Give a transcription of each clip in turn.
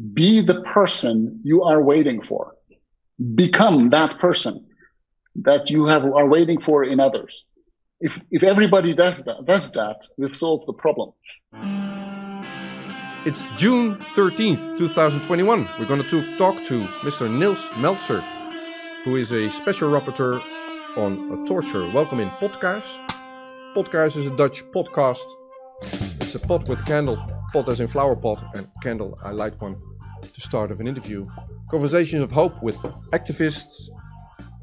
be the person you are waiting for. Become that person that you are waiting for in others. If everybody does that, we've solved the problem. It's June 13th, 2021. We're going to talk to Mr. Nils Melzer, who is a special rapporteur on torture. Welcome in Potkaars. Potkaars is a Dutch podcast. It's a pot with a candle, pot as in flower pot, and candle, I light one to start of an interview. Conversations of hope with activists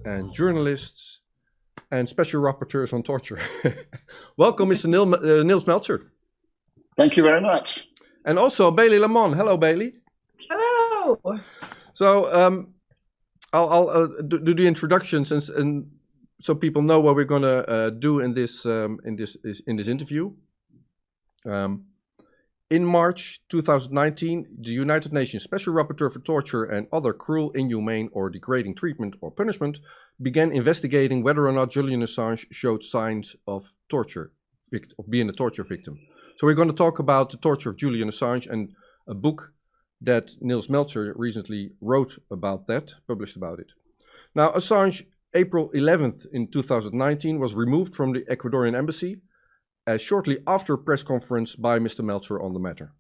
and journalists and special rapporteurs on torture. Welcome, Mr. Nils Melzer. Thank you very much. And also Bailey Lamon. Hello, Bailey. Hello. So I'll do the introductions and so people know what we're gonna do in this interview. In March 2019, the United Nations Special Rapporteur for Torture and Other Cruel, Inhumane or Degrading Treatment or Punishment began investigating whether or not Julian Assange showed signs of torture, of being a torture victim. So we're going to talk about the torture of Julian Assange and a book that Nils Melzer recently wrote about that, published about it. Now, Assange, April 11th in 2019, was removed from the Ecuadorian Embassy shortly after a press conference by Mr. Melzer on the matter.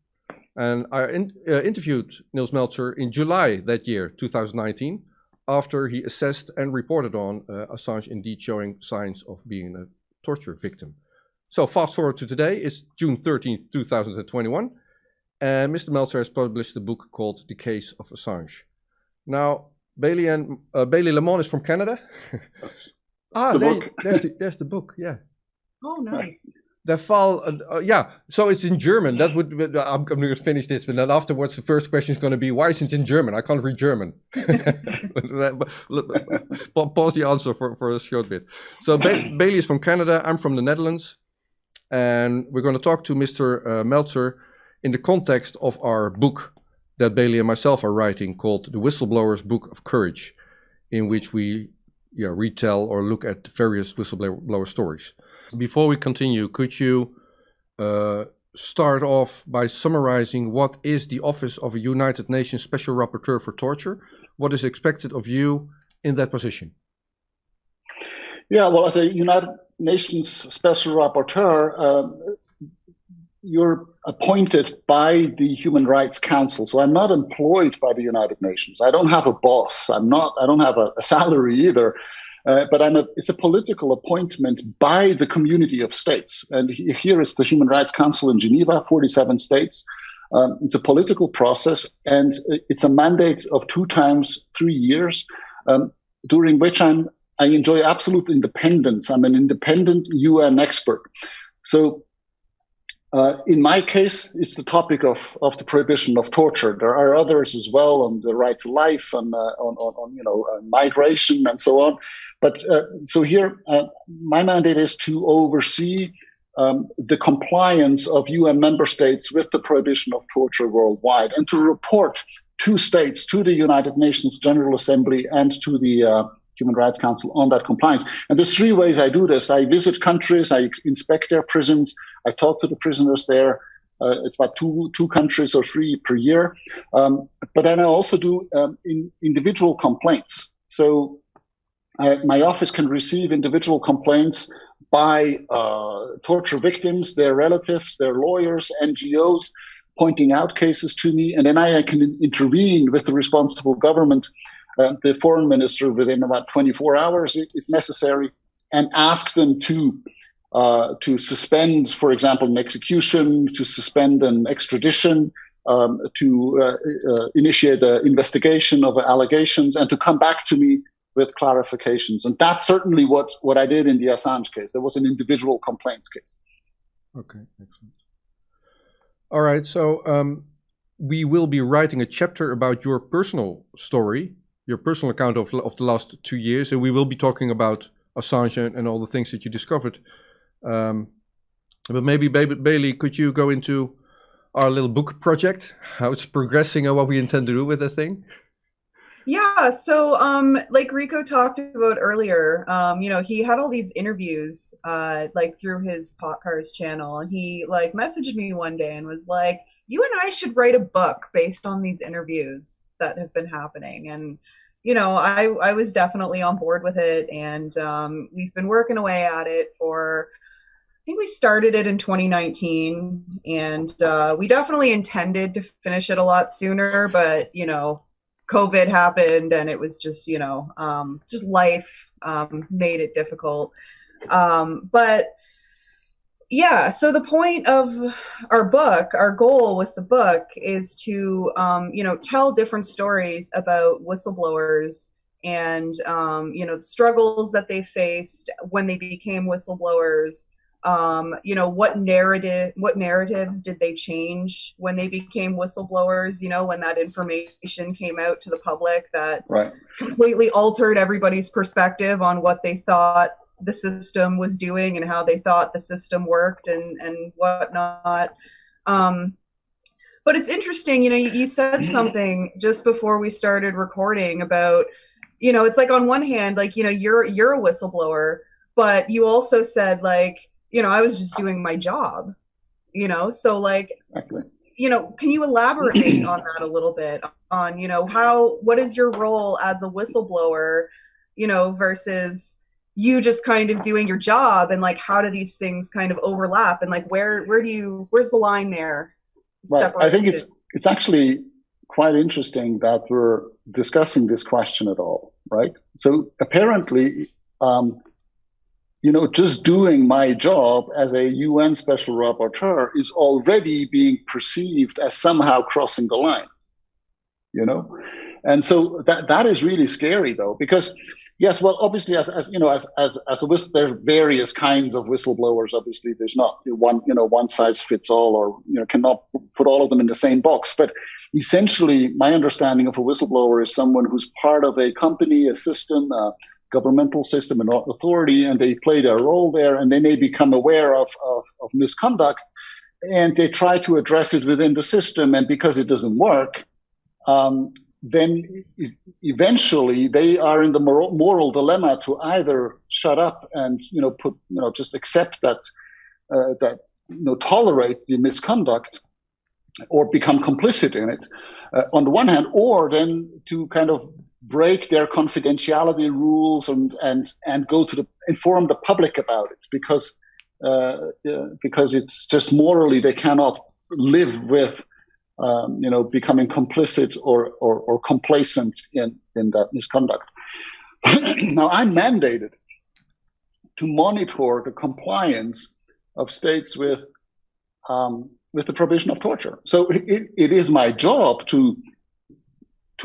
And I interviewed Nils Melzer in July that year, 2019, after he assessed and reported on Assange indeed showing signs of being a torture victim. So fast forward to today, it's June 13th, 2021, and Mr. Melzer has published a book called The Case of Assange. Now, Bailey Lamon is from Canada. There's the book, yeah. Oh, nice. Der Fall, yeah, so it's in German. That would, I'm going to finish this, but then afterwards the first question is going to be, why is it in German? I can't read German. Pause the answer for a short bit. So Bailey is from Canada, I'm from the Netherlands, and we're going to talk to Mr. Melzer in the context of our book that Bailey and myself are writing called The Whistleblowers Book of Courage, in which we retell or look at various whistleblower stories. Before we continue, could you start off by summarizing what is the office of a United Nations Special Rapporteur for Torture? What is expected of you in that position? Yeah, well, as a United Nations Special Rapporteur, you're appointed by the Human Rights Council. So I'm not employed by the United Nations. I don't have a boss. I don't have a salary either. But it's a political appointment by the community of states. And here is the Human Rights Council in Geneva, 47 states. It's a political process, and it's a mandate of 2 times 3 years, during which I enjoy absolute independence. I'm an independent UN expert. So in my case, it's the topic of the prohibition of torture. There are others as well on the right to life and on migration and so on. But so here, my mandate is to oversee the compliance of UN member states with the prohibition of torture worldwide, and to report to states, to the United Nations General Assembly and to the Human Rights Council on that compliance. And there's 3 ways I do this. I visit countries, I inspect their prisons, I talk to the prisoners there. It's about two countries or 3 per year. But then I also do individual complaints. So my office can receive individual complaints by torture victims, their relatives, their lawyers, NGOs, pointing out cases to me. And then I can intervene with the responsible government, the foreign minister, within about 24 hours, if necessary, and ask them to suspend, for example, an execution, to suspend an extradition, to initiate an investigation of allegations, and to come back to me with clarifications. And that's certainly what I did in the Assange case. There was an individual complaints case. Okay, excellent. All right, so we will be writing a chapter about your personal story, your personal account of the last 2 years, and we will be talking about Assange and all the things that you discovered. But maybe, Bailey, could you go into our little book project, how it's progressing and what we intend to do with the thing? Yeah, so like Rico talked about earlier, he had all these interviews through his Potkaars channel, and he messaged me one day and was like, you and I should write a book based on these interviews that have been happening. And, I was definitely on board with it. And we've been working away at it for, I think we started it in 2019. And we definitely intended to finish it a lot sooner. But, COVID happened and it was just, just life made it difficult. But yeah, so the point of our goal with the book is to, tell different stories about whistleblowers and, the struggles that they faced when they became whistleblowers. What narratives did they change when they became whistleblowers, when that information came out to the public that completely altered everybody's perspective on what they thought the system was doing and how they thought the system worked and whatnot. But it's interesting, you said something just before we started recording about, it's like on one hand, like, you're a whistleblower, but you also said like, I was just doing my job, so like, can you elaborate on that a little bit on, what is your role as a whistleblower, versus you just kind of doing your job, and like, how do these things kind of overlap, and like, where's the line there? Right. I think it's actually quite interesting that we're discussing this question at all, right? So apparently, just doing my job as a UN Special Rapporteur is already being perceived as somehow crossing the lines, and so that is really scary, though, because yes, well, obviously, as there are various kinds of whistleblowers. Obviously, there's not one size fits all, or cannot put all of them in the same box. But essentially, my understanding of a whistleblower is someone who's part of a company, a system, a governmental system, an authority, and they play their role there, and they may become aware of misconduct, and they try to address it within the system, and because it doesn't work, then eventually they are in the moral dilemma to either shut up and just accept that tolerate the misconduct, or become complicit in it on the one hand, or then to kind of break their confidentiality rules and go to inform the public about it, because it's just morally they cannot live with becoming complicit or complacent in that misconduct. Now, I'm mandated to monitor the compliance of states with the provision of torture. So it is my job to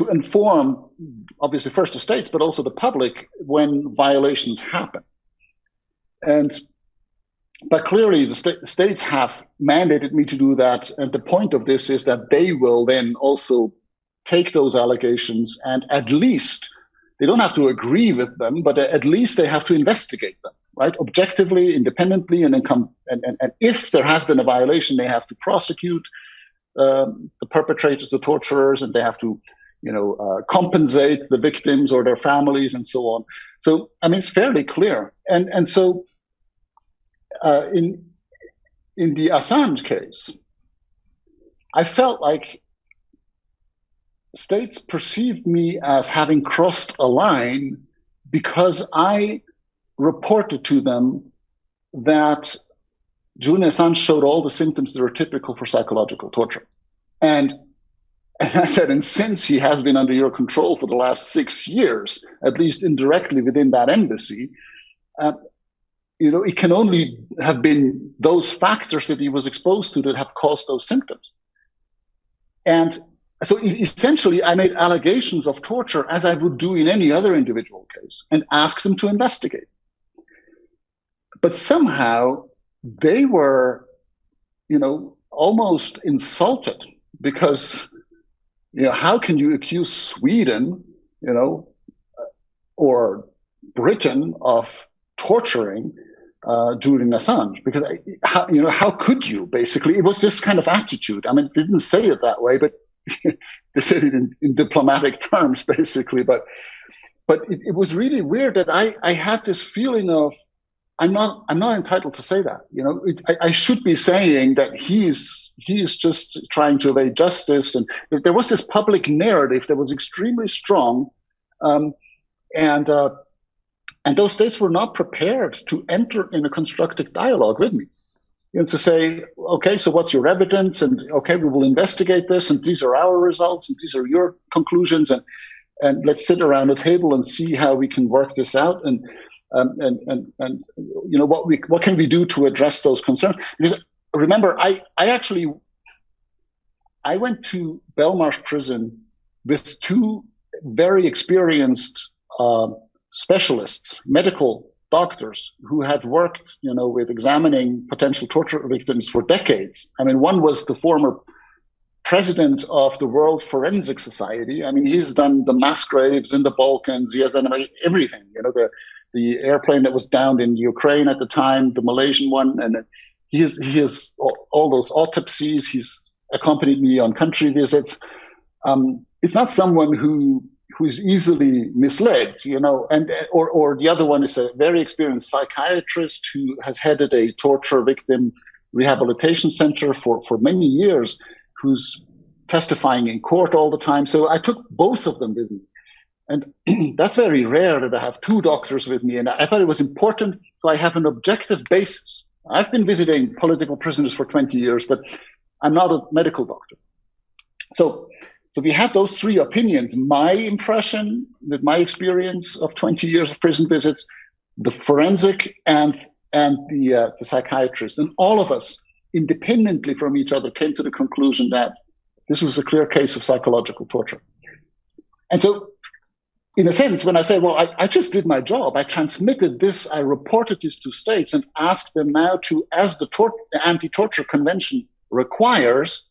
inform, obviously, first the states, but also the public when violations happen. But clearly, the states have mandated me to do that. And the point of this is that they will then also take those allegations, and at least they don't have to agree with them, but at least they have to investigate them, right? Objectively, independently, and if there has been a violation, they have to prosecute the perpetrators, the torturers, and they have to compensate the victims or their families and so on. So, I mean, it's fairly clear. And so in the Assange case, I felt like states perceived me as having crossed a line because I reported to them that Julian Assange showed all the symptoms that are typical for psychological torture. And I said, and since he has been under your control for the last 6 years, at least indirectly within that embassy, it can only have been those factors that he was exposed to that have caused those symptoms. And so essentially, I made allegations of torture as I would do in any other individual case and asked them to investigate. But somehow they were, almost insulted because, how can you accuse Sweden, or Britain of torturing Julian Assange? Because how could you? Basically, it was this kind of attitude. I mean, they didn't say it that way, but they said it in diplomatic terms, basically. But it was really weird that I had this feeling of I'm not entitled to say that. I should be saying that he is just trying to evade justice. And there was this public narrative that was extremely strong, and those states were not prepared to enter in a constructive dialogue with me. To say, okay, so what's your evidence? And okay, we will investigate this, and these are our results, and these are your conclusions, and let's sit around a table and see how we can work this out, and what can we do to address those concerns? Because remember, I went to Belmarsh prison with two very experienced specialists, medical doctors, who had worked, with examining potential torture victims for decades. I mean, one was the former president of the World Forensic Society. I mean, he's done the mass graves in the Balkans. He has done everything. The airplane that was downed in Ukraine at the time, the Malaysian one, and he has all those autopsies. He's accompanied me on country visits. It's not someone who is easily misled, or the other one is a very experienced psychiatrist who has headed a torture victim rehabilitation center for many years, who's testifying in court all the time. So I took both of them with me. And that's very rare that I have two doctors with me. And I thought it was important so I have an objective basis. I've been visiting political prisoners for 20 years, but I'm not a medical doctor. So we had those three opinions: my impression with my experience of 20 years of prison visits, the forensic, and the psychiatrist. And all of us, independently from each other, came to the conclusion that this was a clear case of psychological torture. And so, in a sense, when I say, well, I just did my job, I transmitted this, I reported this to states and asked them now to, as the Anti-Torture Convention requires,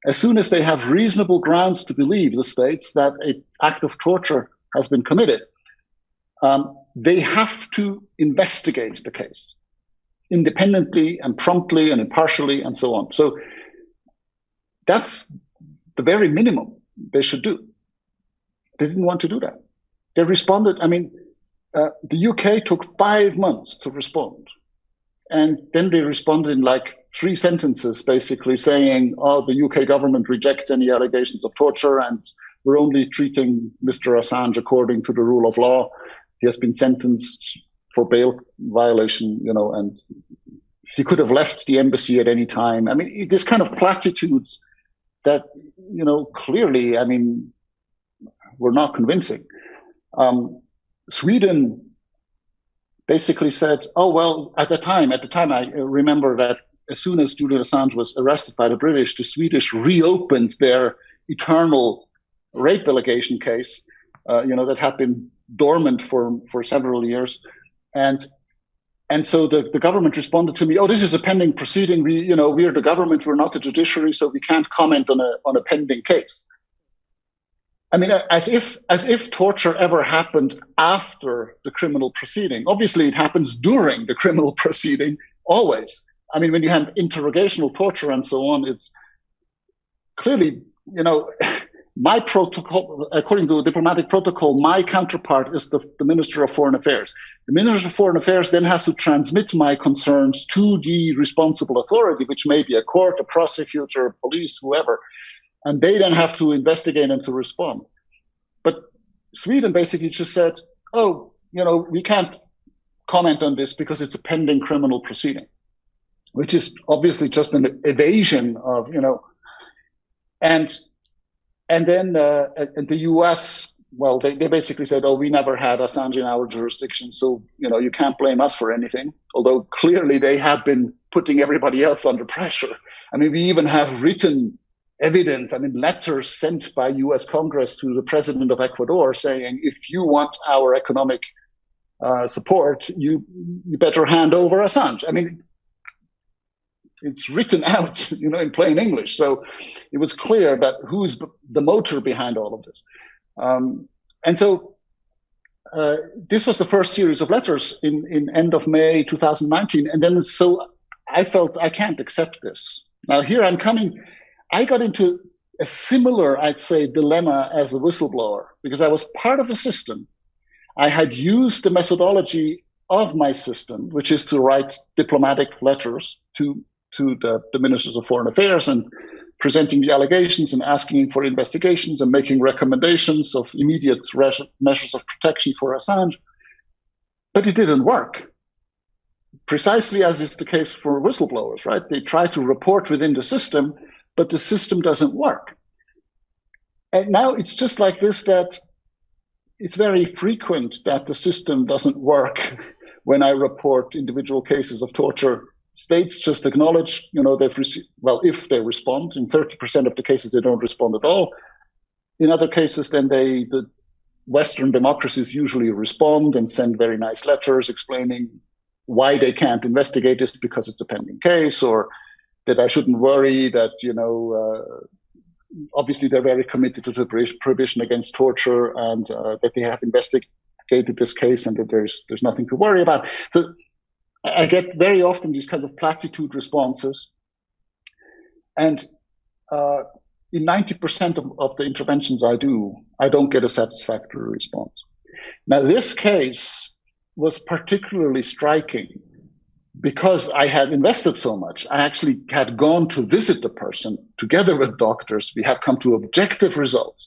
as soon as they have reasonable grounds to believe, the states, that an act of torture has been committed, they have to investigate the case independently and promptly and impartially and so on. So that's the very minimum they should do. They didn't want to do that. They responded. I mean, the UK took 5 months to respond. And then they responded in like 3 sentences, basically saying, oh, the UK government rejects any allegations of torture, and we're only treating Mr. Assange according to the rule of law. He has been sentenced for bail violation, and he could have left the embassy at any time. I mean, this kind of platitudes that, clearly, I mean, were not convincing. Sweden basically said, oh, well, at the time, I remember that as soon as Julian Assange was arrested by the British, the Swedish reopened their eternal rape allegation case, that had been dormant for several years. And so the government responded to me, oh, this is a pending proceeding. We're the government, we're not the judiciary, so we can't comment on a pending case. I mean, as if torture ever happened after the criminal proceeding. Obviously, it happens during the criminal proceeding, always. I mean, when you have interrogational torture and so on, it's clearly, my protocol, according to the diplomatic protocol, my counterpart is the Minister of Foreign Affairs. The Minister of Foreign Affairs then has to transmit my concerns to the responsible authority, which may be a court, a prosecutor, police, whoever. And they then have to investigate and to respond. But Sweden basically just said, oh, we can't comment on this because it's a pending criminal proceeding, which is obviously just an evasion of, and then and the US, well, they basically said, oh, we never had Assange in our jurisdiction, so, you can't blame us for anything, although clearly they have been putting everybody else under pressure. I mean, we even have written evidence, letters sent by US Congress to the president of Ecuador saying, if you want our economic support, you better hand over Assange. I mean, it's written out, in plain English. So it was clear that who's the motor behind all of this. And so this was the first series of letters in end of May 2019. And then so I felt I can't accept this. Now here I got into a similar, I'd say, dilemma as a whistleblower, because I was part of the system. I had used the methodology of my system, which is to write diplomatic letters to the ministers of foreign affairs and presenting the allegations and asking for investigations and making recommendations of immediate measures of protection for Assange. But it didn't work. Precisely as is the case for whistleblowers, right? They try to report within the system, but the system doesn't work. And now it's just like this, that it's very frequent that the system doesn't work when I report individual cases of torture. States just acknowledge, they've received, well, if they respond. In 30% of the cases, they don't respond at all. In other cases, then the Western democracies usually respond and send very nice letters explaining why they can't investigate this because it's a pending case, or that I shouldn't worry, that, obviously they're very committed to the prohibition against torture, and that they have investigated this case and that there's nothing to worry about. So I get very often these kinds of platitude responses, and in 90% of the interventions I do, I don't get a satisfactory response. Now, this case was particularly striking because I had invested so much. I actually had gone to visit the person together with doctors. We had come to objective results,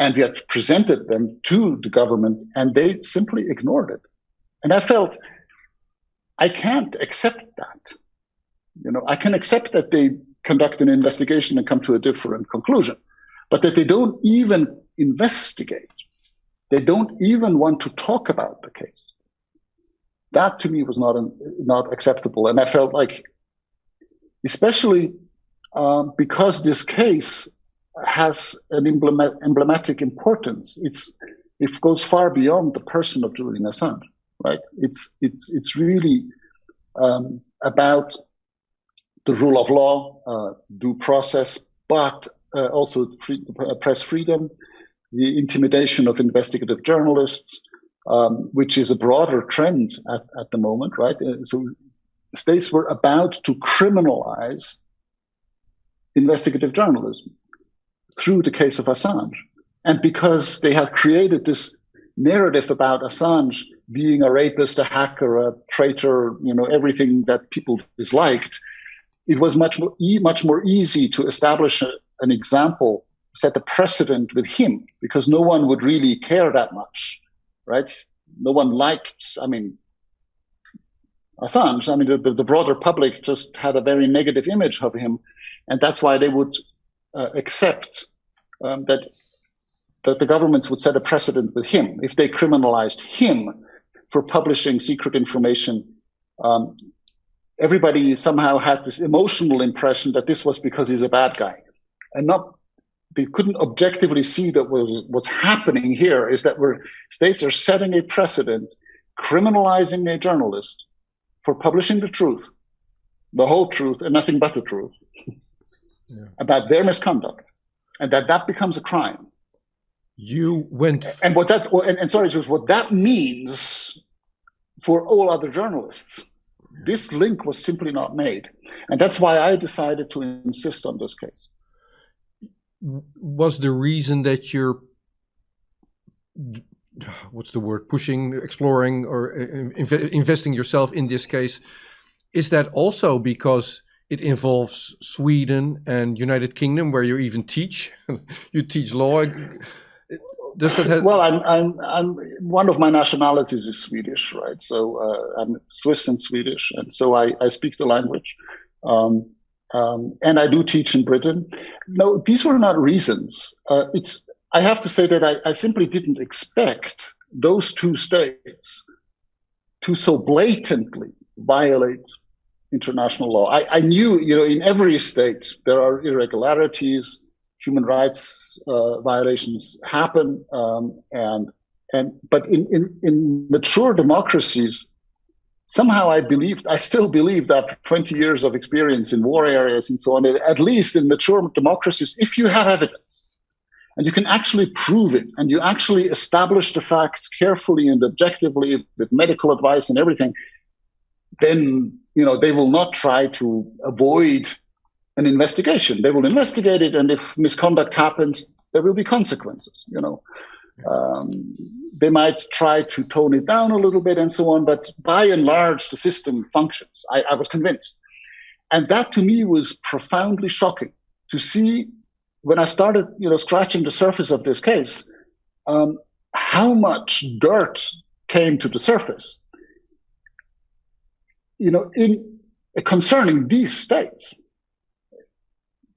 and we had presented them to the government, and they simply ignored it. And I felt, I can't accept that. I can accept that they conduct an investigation and come to a different conclusion, but that they don't even investigate. They don't even want to talk about the case. That to me was not acceptable. And I felt like, especially because this case has an emblematic importance, it goes far beyond the person of Julian Assange, right? It's really about the rule of law, due process, but also press freedom, the intimidation of investigative journalists, which is a broader trend at the moment, right? So states were about to criminalize investigative journalism through the case of Assange. And because they had created this narrative about Assange being a rapist, a hacker, a traitor, everything that people disliked, it was much more easy to establish an example, set a precedent with him, because no one would really care that much, right? No one liked, Assange. The broader public just had a very negative image of him, and that's why they would accept that the governments would set a precedent with him. If they criminalized him for publishing secret information, everybody somehow had this emotional impression that this was because he's a bad guy, and they couldn't objectively see that what's happening here is that states are setting a precedent, criminalizing a journalist for publishing the truth, the whole truth, and nothing but the truth about their misconduct, and that becomes a crime. You went and what that means for all other journalists. This link was simply not made, and that's why I decided to insist on this case. Was the reason that you're, pushing, exploring, or investing yourself in this case, is that also because it involves Sweden and United Kingdom, where you even teach? You teach law. Does that have... Well, I'm one of my nationalities is Swedish, right? So I'm Swiss and Swedish, and so I speak the language. And I do teach in Britain. No, these were not reasons. I have to say that I simply didn't expect those two states to so blatantly violate international law. I knew, in every state there are irregularities, human rights violations happen, but in mature democracies, somehow I still believe that 20 years of experience in war areas and so on, at least in mature democracies, if you have evidence and you can actually prove it and you actually establish the facts carefully and objectively with medical advice and everything, then, they will not try to avoid an investigation. They will investigate it, and if misconduct happens, there will be consequences, They might try to tone it down a little bit and so on, but by and large, the system functions. I was convinced. And that to me was profoundly shocking to see when I started, scratching the surface of this case, how much dirt came to the surface, concerning these states.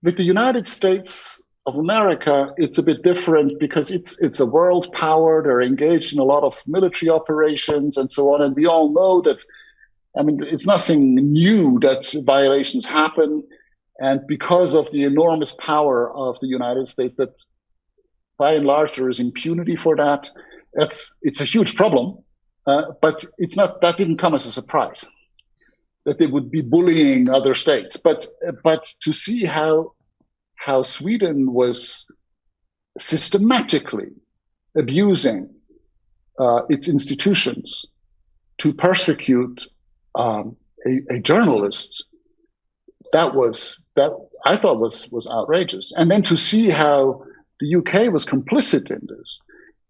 With the United States of America, it's a bit different because it's a world power. They're engaged in a lot of military operations and so on. And we all know that, it's nothing new that violations happen. And because of the enormous power of the United States, that by and large, there is impunity for that. It's a huge problem, but that didn't come as a surprise that they would be bullying other states. But to see how Sweden was systematically abusing its institutions to persecute a journalist, that I thought was outrageous. And then to see how the UK was complicit in this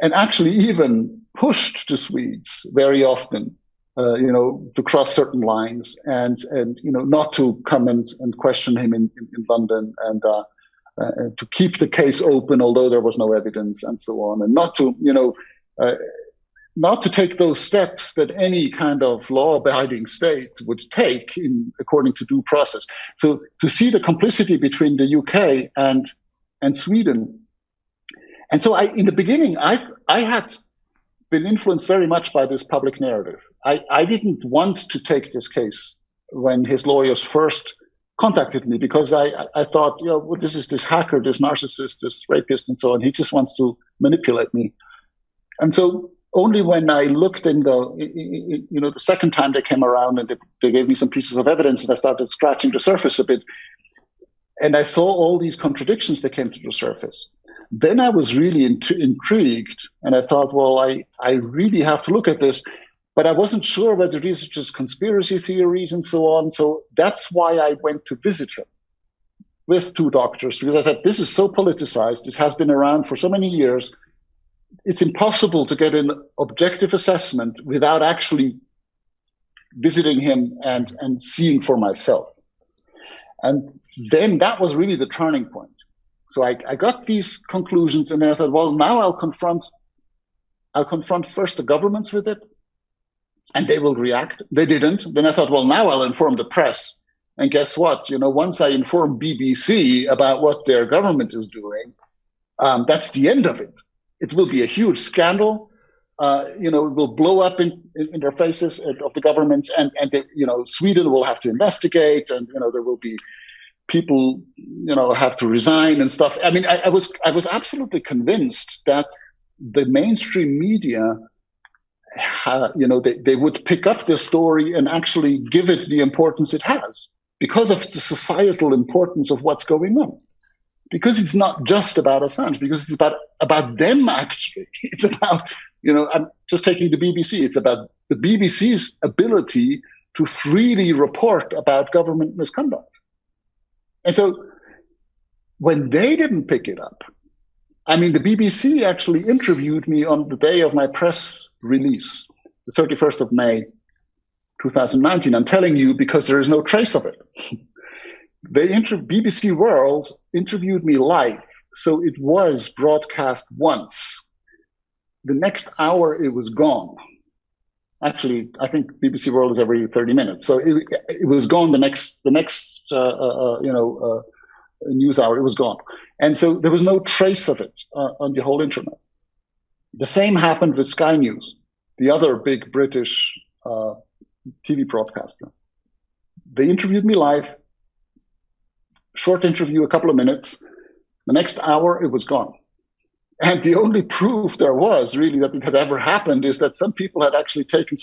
and actually even pushed the Swedes very often, to cross certain lines and not to come and question him in London and to keep the case open, although there was no evidence and so on, and not to take those steps that any kind of law-abiding state would take according to due process. So to see the complicity between the UK and Sweden. And so in the beginning, I had been influenced very much by this public narrative. I didn't want to take this case when his lawyers first contacted me because I thought, this is this hacker, this narcissist, this rapist, and so on. He just wants to manipulate me. And so only when I looked in the second time they came around and they gave me some pieces of evidence and I started scratching the surface a bit, and I saw all these contradictions that came to the surface. Then I was really intrigued, and I thought, well, I really have to look at this, but I wasn't sure whether these are just conspiracy theories and so on. So that's why I went to visit him with two doctors, because I said, this is so politicized. This has been around for so many years. It's impossible to get an objective assessment without actually visiting him and seeing for myself. And then that was really the turning point. So I got these conclusions, and then I thought, well, now I'll confront first the governments with it, and they will react. They didn't. Then I thought, well, now I'll inform the press. And guess what? Once I inform BBC about what their government is doing, that's the end of it. It will be a huge scandal. It will blow up in their faces of the governments, and they, Sweden will have to investigate, and there will be people, have to resign and stuff. I was absolutely convinced that the mainstream media, they would pick up this story and actually give it the importance it has because of the societal importance of what's going on. Because it's not just about Assange, because it's about them actually. It's about, I'm just taking the BBC. It's about the BBC's ability to freely report about government misconduct. And so when they didn't pick it up, the BBC actually interviewed me on the day of my press release, the 31st of May, 2019. I'm telling you because there is no trace of it. BBC World interviewed me live, so it was broadcast once. The next hour, it was gone. Actually, I think BBC World is every 30 minutes, so it was gone. The next news hour, it was gone, and so there was no trace of it on the whole internet. The same happened with Sky News, the other big British TV broadcaster. They interviewed me live. Short interview, a couple of minutes. The next hour, it was gone. And the only proof there was really that it had ever happened is that some people had actually taken,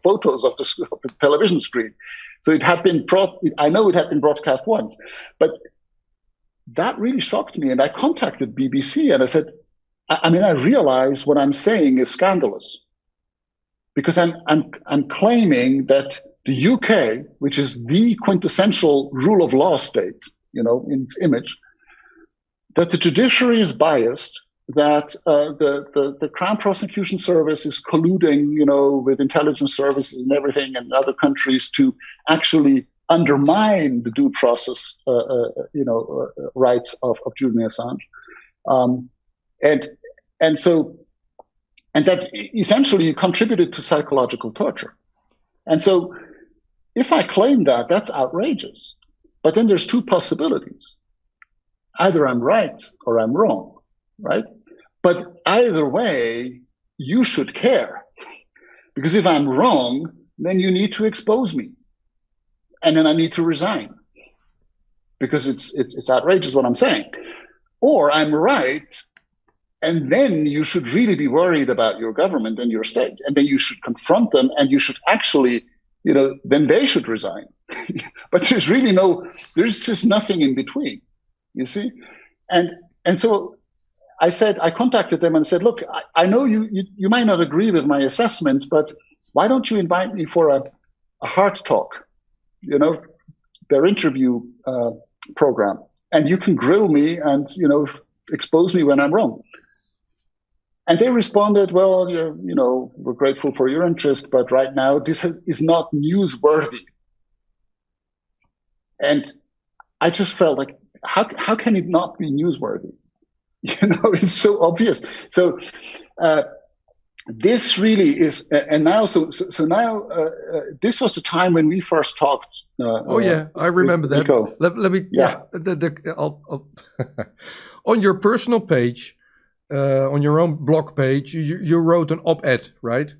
photos of the television screen. So it had been I know it had been broadcast once, but that really shocked me. And I contacted BBC and I said, I realize what I'm saying is scandalous because I'm claiming that the UK, which is the quintessential rule of law state, in its image, that the judiciary is biased that the Crown Prosecution Service is colluding, with intelligence services and everything and other countries to actually undermine the due process, rights of Julian Assange, and that essentially contributed to psychological torture. And so, if I claim that, that's outrageous. But then there's two possibilities: either I'm right or I'm wrong, right? But either way, you should care, because if I'm wrong, then you need to expose me, and then I need to resign, because it's outrageous what I'm saying. Or I'm right, and then you should really be worried about your government and your state, and then you should confront them, and you should actually, then they should resign. But there's just nothing in between, you see, and so I contacted them and said, look, I know you might not agree with my assessment, but why don't you invite me for a hard talk, their interview program, and you can grill me and, expose me when I'm wrong. And they responded, well, we're grateful for your interest, but right now this is not newsworthy. And I just felt like, how can it not be newsworthy? It's so obvious. So this really is, and now, so now, this was the time when we first talked. I remember that. Rico. Let me, on your personal page, on your own blog page, you wrote an op-ed, right?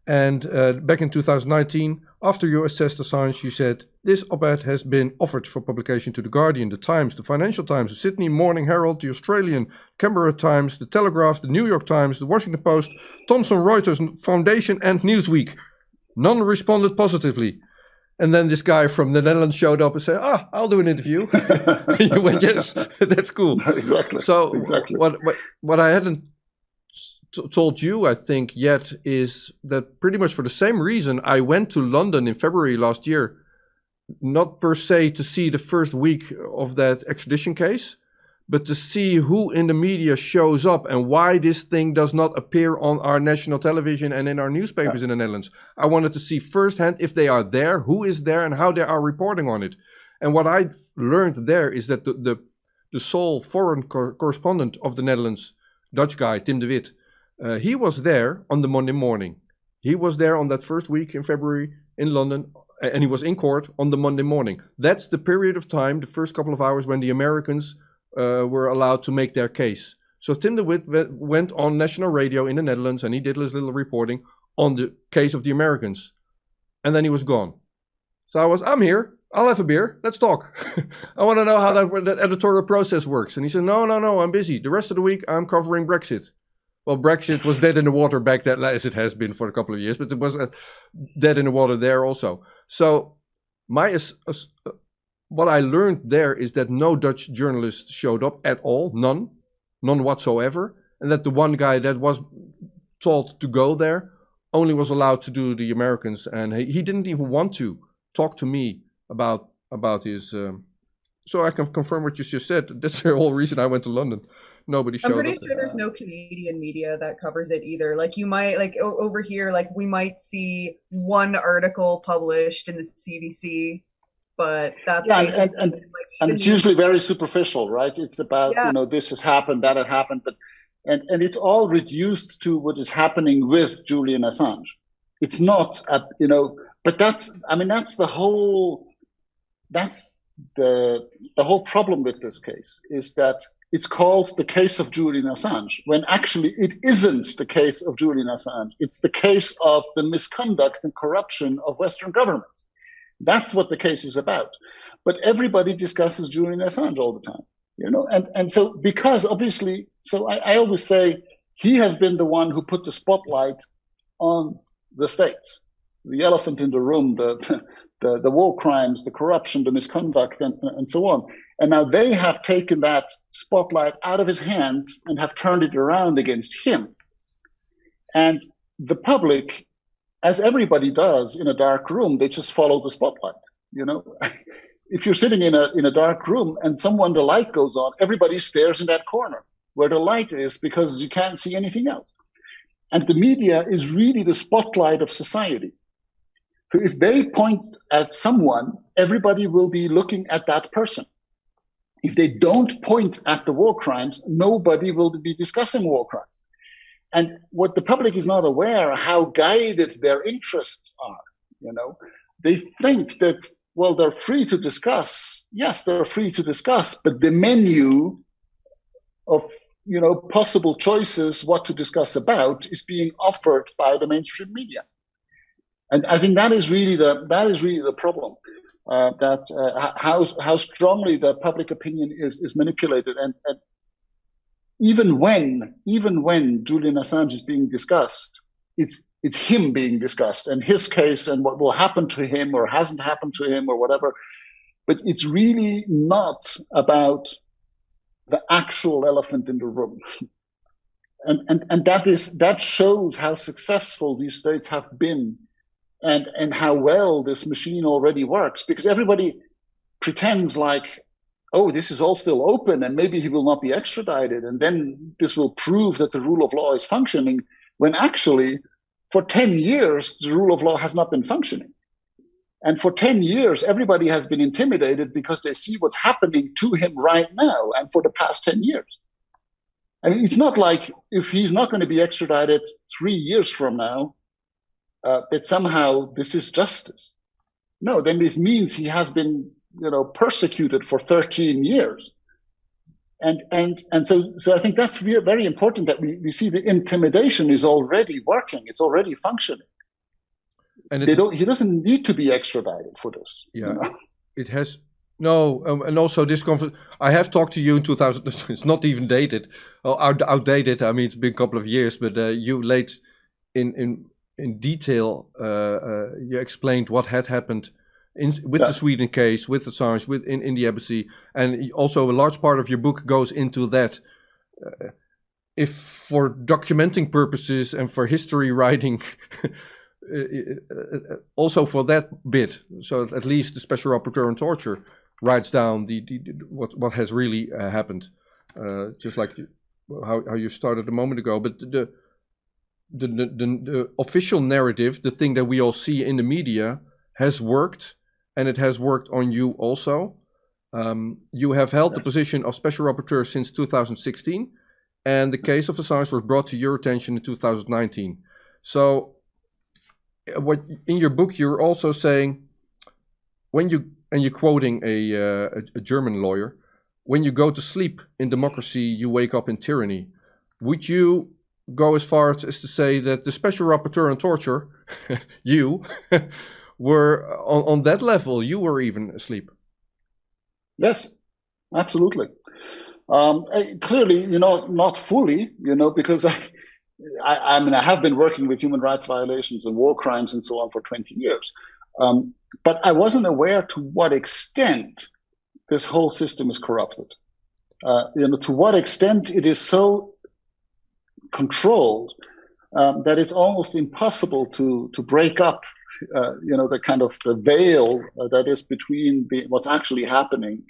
And back in 2019, after you assessed Assange, you said, this op-ed has been offered for publication to The Guardian, The Times, The Financial Times, The Sydney Morning Herald, The Australian, Canberra Times, The Telegraph, The New York Times, The Washington Post, Thomson Reuters Foundation, and Newsweek. None responded positively. And then this guy from the Netherlands showed up and said, I'll do an interview. You went, yes, that's cool. Exactly. So exactly. What I hadn't told you, I think, yet is that pretty much for the same reason I went to London in February last year, not per se to see the first week of that extradition case, but to see who in the media shows up and why this thing does not appear on our national television and in our newspapers in the Netherlands. I wanted to see firsthand if they are there, who is there, and how they are reporting on it. And what I learned there is that the sole foreign correspondent of the Netherlands, Dutch guy, Tim de Wit, he was there on the Monday morning. He was there on that first week in February in London, and he was in court on the Monday morning. That's the period of time, the first couple of hours, when the Americans were allowed to make their case. So Tim de Wit went on national radio in the Netherlands, and he did his little reporting on the case of the Americans. And then he was gone. So I'm here. I'll have a beer. Let's talk. I want to know how that editorial process works. And he said, no, I'm busy. The rest of the week, I'm covering Brexit. Well, Brexit was dead in the water back then, as it has been for a couple of years, but it was dead in the water there also. So what I learned there is that no Dutch journalist showed up at all, none whatsoever, and that the one guy that was told to go there only was allowed to do the Americans, and he didn't even want to talk to me about his. So I can confirm what you just said. That's the whole reason I went to London. Nobody showed up. I'm pretty sure there's no Canadian media that covers it either. Like you might, like over here, like we might see one article published in the CBC, but that's and it's usually very superficial, right? It's about this has happened, that had happened, but and it's all reduced to what is happening with Julian Assange. It's not, but that's the whole problem with this case, is that it's called the case of Julian Assange, when actually it isn't the case of Julian Assange. It's the case of the misconduct and corruption of Western governments. That's what the case is about. But everybody discusses Julian Assange all the time, and so, because obviously, so I always say he has been the one who put the spotlight on the states, the elephant in the room, the war crimes, the corruption, the misconduct, and so on. And now they have taken that spotlight out of his hands and have turned it around against him. And the public, as everybody does in a dark room, they just follow the spotlight. If you're sitting in a dark room and the light goes on, everybody stares in that corner. where the light is because you can't see anything else. And the media is really the spotlight of society. So if they point at someone, everybody will be looking at that person. If they don't point at the war crimes, nobody will be discussing war crimes. And what the public is not aware how guided their interests are. They think that, well, they're free to discuss. Yes, they're free to discuss, but the menu of possible choices what to discuss about is being offered by the mainstream media. And I think that is really the problem. How strongly the public opinion is manipulated, and even when Julian Assange is being discussed, it's him being discussed and his case and what will happen to him or hasn't happened to him or whatever. But it's really not about the actual elephant in the room. And that shows how successful these states have been and how well this machine already works, because everybody pretends like, oh, this is all still open and maybe he will not be extradited and then this will prove that the rule of law is functioning, when actually for 10 years the rule of law has not been functioning. And for 10 years everybody has been intimidated because they see what's happening to him right now and for the past 10 years. I mean, it's not like if he's not going to be extradited 3 years from now, that somehow this is justice. No, then this means he has been, persecuted for 13 years. And so I think that's very important that we see the intimidation is already working. It's already functioning. And he doesn't need to be extradited for this. Yeah, it has. No, and also this conference, I have talked to you in 2000, it's not even dated, outdated. I mean, it's been a couple of years, but you laid in detail, you explained what had happened with the Sweden case, with Assange, in the embassy, and also a large part of your book goes into that. If for documenting purposes and for history writing, also for that bit, so at least the Special Rapporteur on Torture writes down what has really happened, just like how you started a moment ago. But the official narrative, the thing that we all see in the media, has worked, and it has worked on you also. You have held the position of Special Rapporteur since 2016, and the case of Assange was brought to your attention in 2019. So, what in your book you're also saying, you're quoting a German lawyer, when you go to sleep in democracy, you wake up in tyranny. Would you go as far as to say that the Special Rapporteur on Torture, you, were on that level, you were even asleep? Yes, absolutely. Clearly, not fully, because I mean, I have been working with human rights violations and war crimes and so on for 20 years. But I wasn't aware to what extent this whole system is corrupted. To what extent it is so controlled that it's almost impossible to break up, the kind of the veil that is between what's actually happening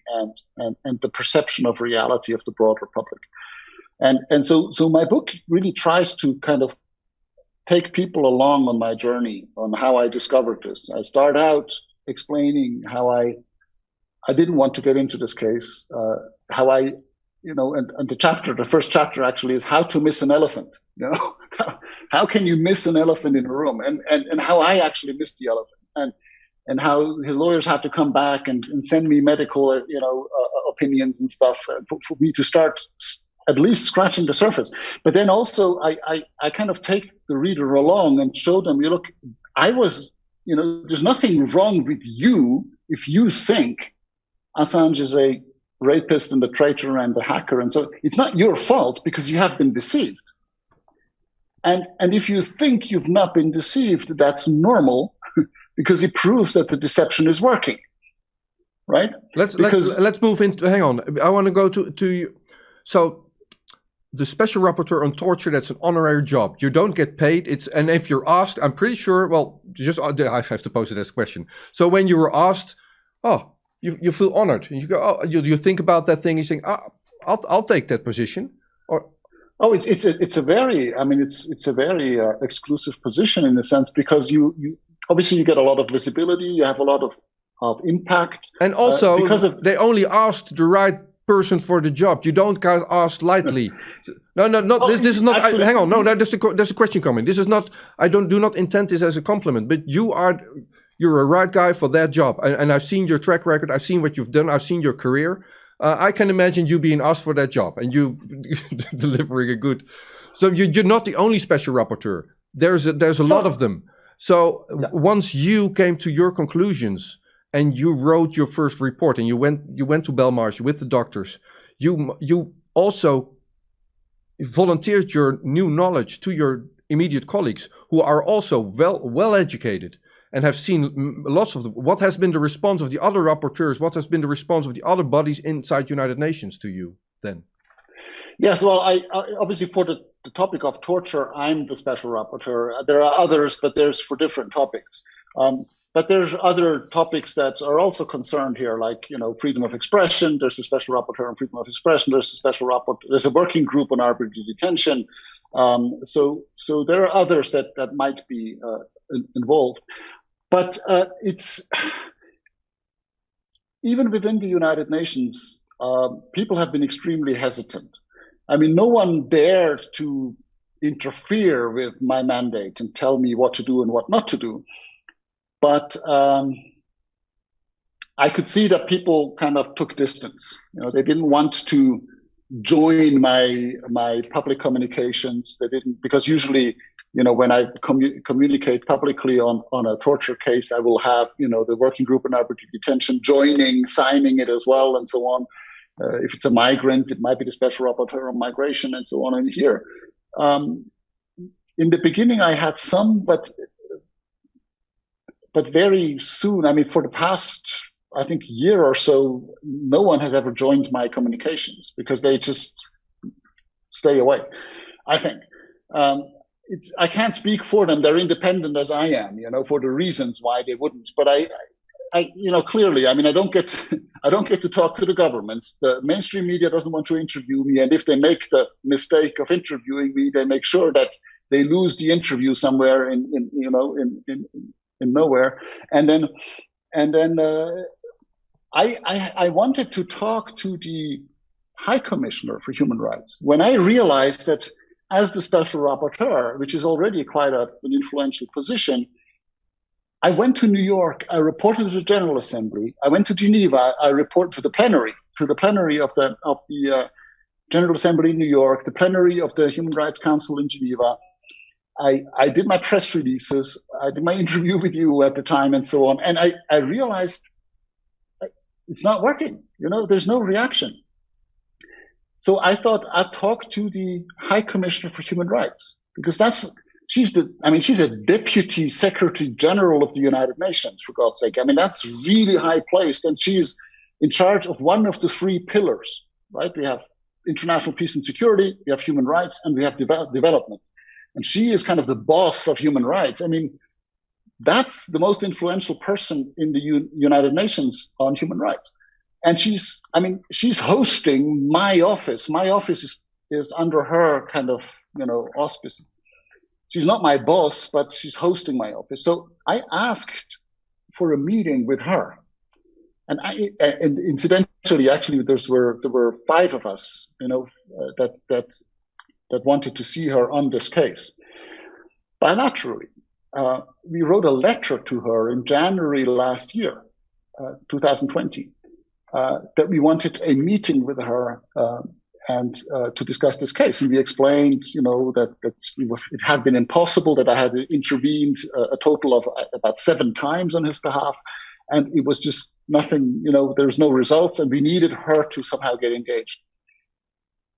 and the perception of reality of the broader public. And so my book really tries to kind of take people along on my journey on how I discovered this. I start out explaining how I didn't want to get into this case, how I, and the first chapter actually is how to miss an elephant. How can you miss an elephant in a room, and how I actually missed the elephant, and how his lawyers had to come back and send me medical, opinions and stuff for me to start at least scratching the surface. But then also I kind of take the reader along and show them, look, there's nothing wrong with you if you think Assange is a rapist and a traitor and a hacker. And so it's not your fault because you have been deceived. And if you think you've not been deceived, that's normal because it proves that the deception is working, right? Let's move into, hang on. I want to go to you. So the Special Rapporteur on Torture, that's an honorary job. You don't get paid. And if you're asked, I'm pretty sure, I have to pose it as a question. So when you were asked, you feel honored. And you go, you think about that thing, you think, I'll take that position. Or Oh, it's a very, I mean, it's a very exclusive position in a sense, because you obviously you get a lot of visibility, you have a lot of impact, And also, because of they only asked the right person for the job. You don't get asked lightly. No, not Oh, this is not. actually, Hang on, no, there's a question coming. This is not. I do not intend this as a compliment, but you're a right guy for that job, and I've seen your track record. I've seen what you've done. I've seen your career. I can imagine you being asked for that job and you delivering a good. So you're not the only special rapporteur. There's a lot of them. So once you came to your conclusions and you wrote your first report and you went to Belmarsh with the doctors, you also volunteered your new knowledge to your immediate colleagues who are also well educated and have seen lots of what has been the response of the other rapporteurs, what has been the response of the other bodies inside United Nations to you then? Yes, well, I obviously for the topic of torture, I'm the special rapporteur. There are others, but there's for different topics. But there's other topics that are also concerned here, like freedom of expression. There's a special rapporteur on freedom of expression. There's a special rapporteur. There's a working group on arbitrary detention. So there are others that might be involved. But it's even within the United Nations, people have been extremely hesitant. I mean, no one dared to interfere with my mandate and tell me what to do and what not to do. But I could see that people kind of took distance. They didn't want to join my public communications. They didn't, because usually, when I communicate publicly on a torture case, I will have, the working group on arbitrary detention signing it as well, and so on. If it's a migrant, it might be the special rapporteur on migration, and so on. And here, in the beginning, I had some, but very soon, I mean, for the past, I think, year or so, no one has ever joined my communications because they just stay away, I think. I can't speak for them. They're independent as I am, for the reasons why they wouldn't. But I clearly, I mean, I don't get to talk to the governments. The mainstream media doesn't want to interview me, and if they make the mistake of interviewing me, they make sure that they lose the interview somewhere in nowhere. And then I wanted to talk to the High Commissioner for Human Rights when I realized that, as the Special Rapporteur, which is already quite an influential position, I went to New York, I reported to the General Assembly, I went to Geneva, I reported to the plenary of the General Assembly in New York, the plenary of the Human Rights Council in Geneva. I did my press releases, I did my interview with you at the time, and so on. And I realized it's not working. There's no reaction. So I thought I'd talk to the High Commissioner for Human Rights, because she's a Deputy Secretary General of the United Nations, for God's sake. I mean, that's really high placed, and she's in charge of one of the three pillars, right? We have international peace and security, we have human rights, and we have development. And she is kind of the boss of human rights. I mean, that's the most influential person in the United Nations on human rights. And she's hosting my office. My office is under her kind of, auspices. She's not my boss, but she's hosting my office. So I asked for a meeting with her. And incidentally, actually, there were 5 of us, that wanted to see her on this case. Bilaterally, we wrote a letter to her in January last year, 2020, that we wanted a meeting with her and to discuss this case. And we explained, that it had been impossible, that I had intervened a total of about 7 times on his behalf, and it was just nothing. There was no results, and we needed her to somehow get engaged.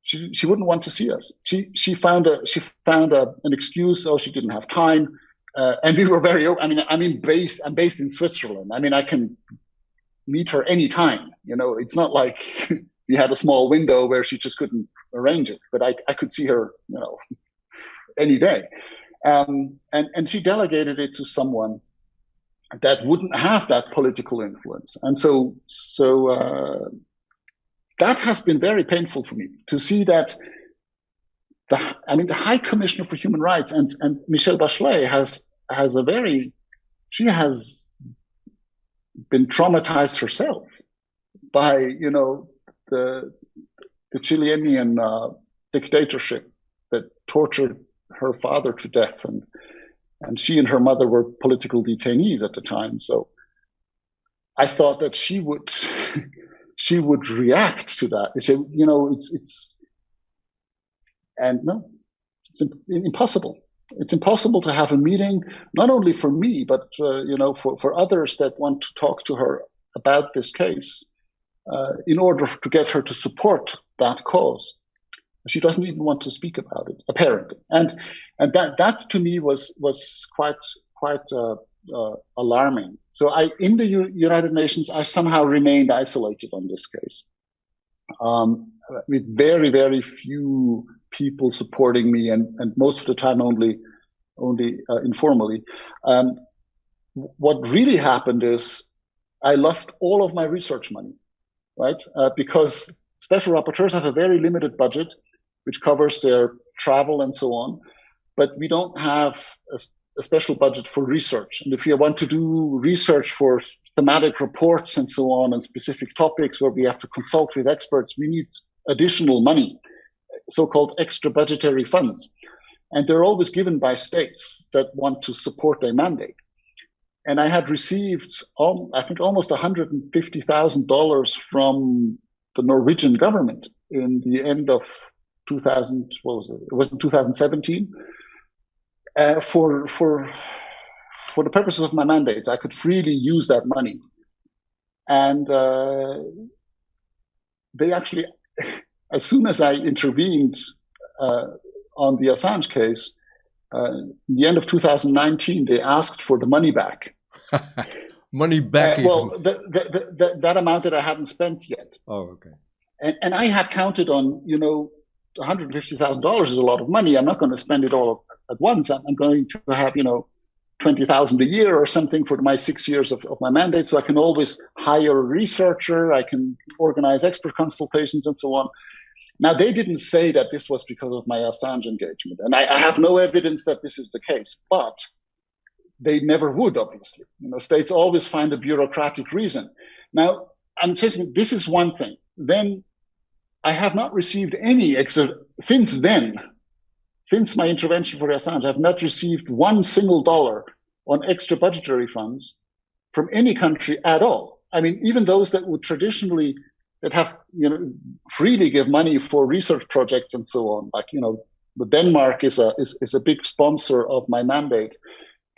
She wouldn't want to see us. She found an excuse. Oh, she didn't have time, and we were very. I'm based in Switzerland. I mean, I can meet her anytime. It's not like we had a small window where she just couldn't arrange it. But I could see her, any day. And she delegated it to someone that wouldn't have that political influence. And so that has been very painful for me to see that the High Commissioner for Human Rights and Michelle Bachelet she has been traumatized herself by the Chilean dictatorship that tortured her father to death, and she and her mother were political detainees at the time. So I thought that she would react to that. It's impossible. It's impossible to have a meeting, not only for me, but for others that want to talk to her about this case, in order to get her to support that cause. She doesn't even want to speak about it, apparently, and that to me was quite alarming. So in the United Nations, I somehow remained isolated on this case, with very, very few people supporting me, and most of the time only informally. What really happened is I lost all of my research money, right? Because special rapporteurs have a very limited budget, which covers their travel and so on, but we don't have a special budget for research. And if you want to do research for thematic reports and so on, and specific topics where we have to consult with experts, we need additional money, so-called extra budgetary funds. And they're always given by states that want to support their mandate. And I had received, I think, almost $150,000 from the Norwegian government in the end of 2000. What was it? It was in 2017. For the purposes of my mandate, I could freely use that money. And they actually, as soon as I intervened on the Assange case, in the end of 2019, they asked for the money back. Money back? Well, that amount that I hadn't spent yet. Oh, okay. And I had counted on, $150,000 is a lot of money. I'm not going to spend it all at once. I'm going to have, $20,000 a year or something for my 6 years of my mandate. So I can always hire a researcher. I can organize expert consultations and so on. Now, they didn't say that this was because of my Assange engagement. And I have no evidence that this is the case, but they never would, obviously. States always find a bureaucratic reason. Now, I'm saying this is one thing. Then I have not received any since then. Since my intervention for Assange, I've not received one single dollar on extra budgetary funds from any country at all. I mean, even those that would traditionally, that have, freely give money for research projects and so on. Like, the Denmark is a big sponsor of my mandate.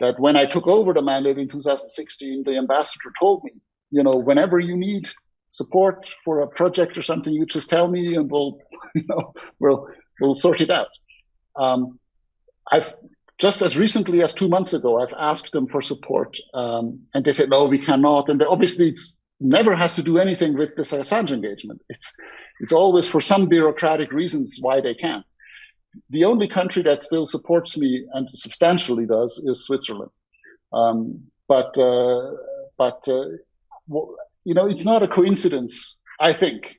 That when I took over the mandate in 2016, the ambassador told me, whenever you need support for a project or something, you just tell me and we'll sort it out. I've just as recently as 2 months ago, I've asked them for support, and they said, no, we cannot. And obviously it's never has to do anything with this Assange engagement. It's always for some bureaucratic reasons why they can't. The only country that still supports me and substantially does is Switzerland. But it's not a coincidence, I think.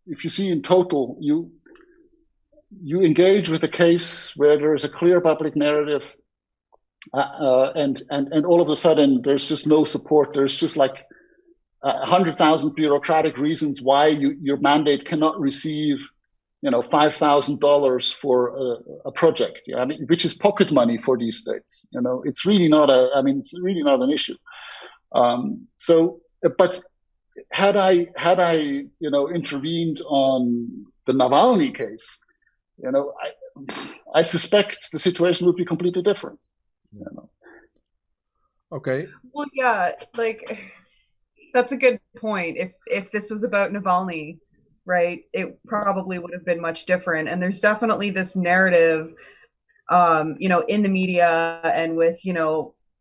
If you see in total, you engage with a case where there is a clear public narrative, and all of a sudden there's just no support. There's just like 100,000 bureaucratic reasons why your mandate cannot receive, $5,000 for a project. I mean, which is pocket money for these states. It's really not an issue. But had I intervened on the Navalny case, I suspect the situation would be completely different. Okay. Well, yeah, that's a good point. If this was about Navalny, right, it probably would have been much different. And there's definitely this narrative, in the media and with,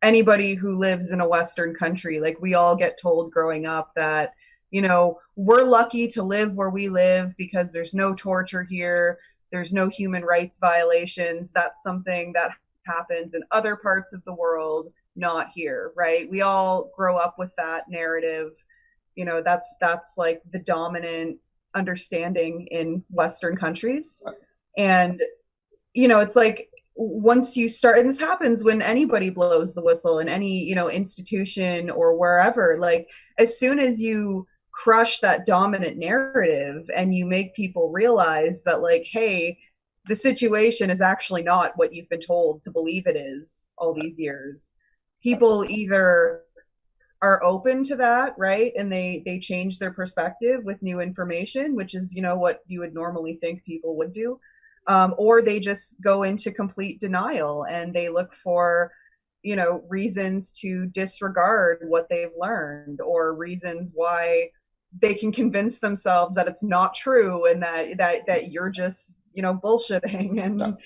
anybody who lives in a Western country. Like, we all get told growing up that, we're lucky to live where we live because there's no torture here. There's no human rights violations. That's something that happens in other parts of the world, not here, right? We all grow up with that narrative. That's like the dominant understanding in Western countries. And, you know, it's like once you start, and this happens when anybody blows the whistle in any, you know, institution or wherever, like as soon as you crush that dominant narrative and you make people realize that, like, hey, the situation is actually not what you've been told to believe it is all these years, people either are open to that, right, and they change their perspective with new information, which is, you know, what you would normally think people would do, or they just go into complete denial and they look for, you know, reasons to disregard what they've learned, or reasons why they can convince themselves that it's not true and that you're just, you know, bullshitting. And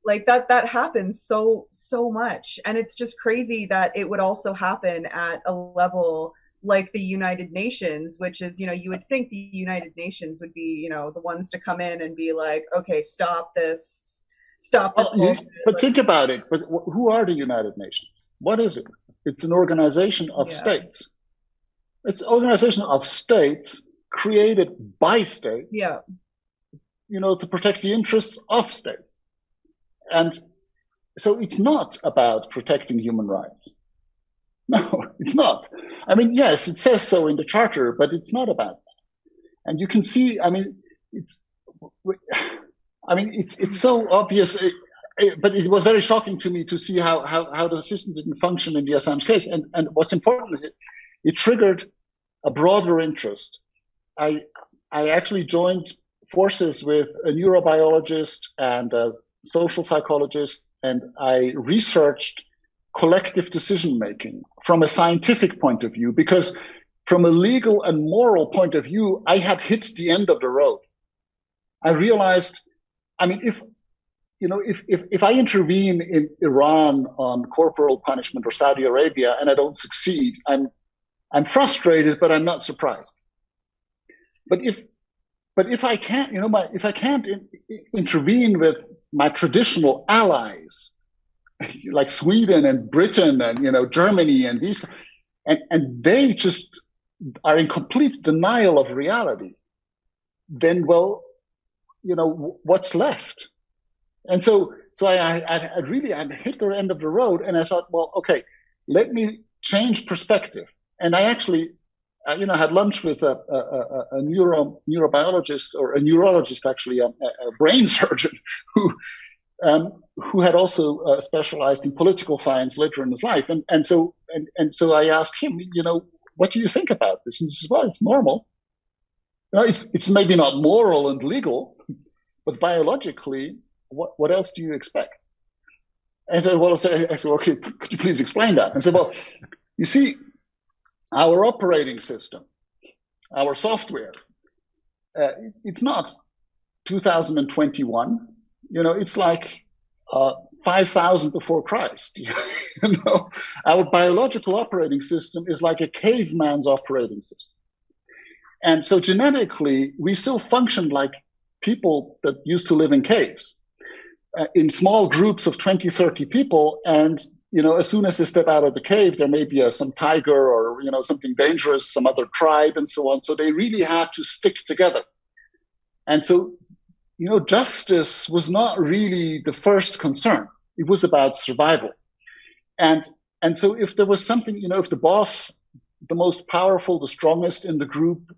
like that happens so much. And it's just crazy that it would also happen at a level like the United Nations, which is, you know, you would think the United Nations would be, you know, the ones to come in and be like, okay, stop this bullshit. But think about it. But who are the United Nations? What is it? It's an organization of states. It's an organization of states created by states, you know, to protect the interests of states. And so it's not about protecting human rights. No, it's not. I mean, yes, it says so in the charter, but it's not about that. And you can see, I mean, it's so obvious. But it was very shocking to me to see how the system didn't function in the Assange case. And what's important, it triggered a broader interest. I actually joined forces with a neurobiologist and a social psychologist, and I researched collective decision making from a scientific point of view, because from a legal and moral point of view, I had hit the end of the road. I realized, I mean, if I intervene in Iran on corporal punishment or Saudi Arabia and I don't succeed, I'm frustrated, but I'm not surprised. But if I can't, you know, if I can't intervene with my traditional allies, like Sweden and Britain and, you know, Germany and these, and they just are in complete denial of reality, then, well, you know, what's left? And so I really hit the end of the road, and I thought, well, okay, let me change perspective. And I actually, you know, had lunch with a neurobiologist, or a neurologist, actually, a brain surgeon who had also specialized in political science later in his life. And so I asked him, you know, what do you think about this? And he says, well, it's normal. You know, it's maybe not moral and legal, but biologically, what else do you expect? And so, well, I said, okay, could you please explain that? And I said, well, you see, our operating system, our software, it's not 2021. You know, it's like 5,000 before Christ. You know, our biological operating system is like a caveman's operating system. And so genetically, we still function like people that used to live in caves, in small groups of 20, 30 people. And you know, as soon as they step out of the cave, there may be some tiger or, you know, something dangerous, some other tribe and so on. So they really had to stick together. And so, you know, justice was not really the first concern. It was about survival. And so if there was something, you know, if the boss, the most powerful, the strongest in the group,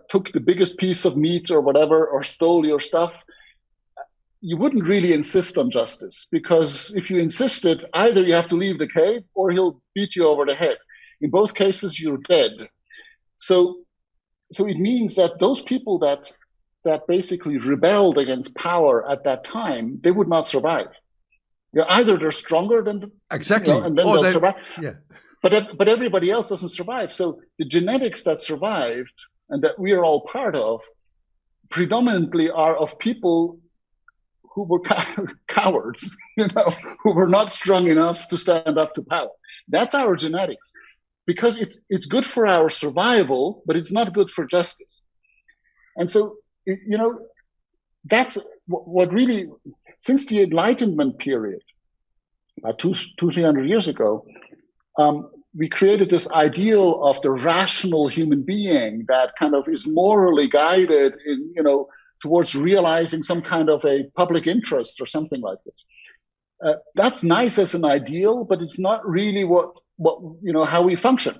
took the biggest piece of meat or whatever, or stole your stuff, you wouldn't really insist on justice, because if you insisted, either you have to leave the cave or he'll beat you over the head. In both cases, you're dead. So it means that those people that basically rebelled against power at that time, they would not survive. You know, either they're stronger than exactly, you know, and then they'll survive. Yeah. But everybody else doesn't survive. So the genetics that survived and that we are all part of, predominantly are of people who were cowards, you know, who were not strong enough to stand up to power. That's our genetics, because it's good for our survival, but it's not good for justice. And so, you know, that's what really, since the Enlightenment period, about 300 years ago, we created this ideal of the rational human being that kind of is morally guided in, towards realizing some kind of a public interest or something like this. That's nice as an ideal, but it's not really how we function,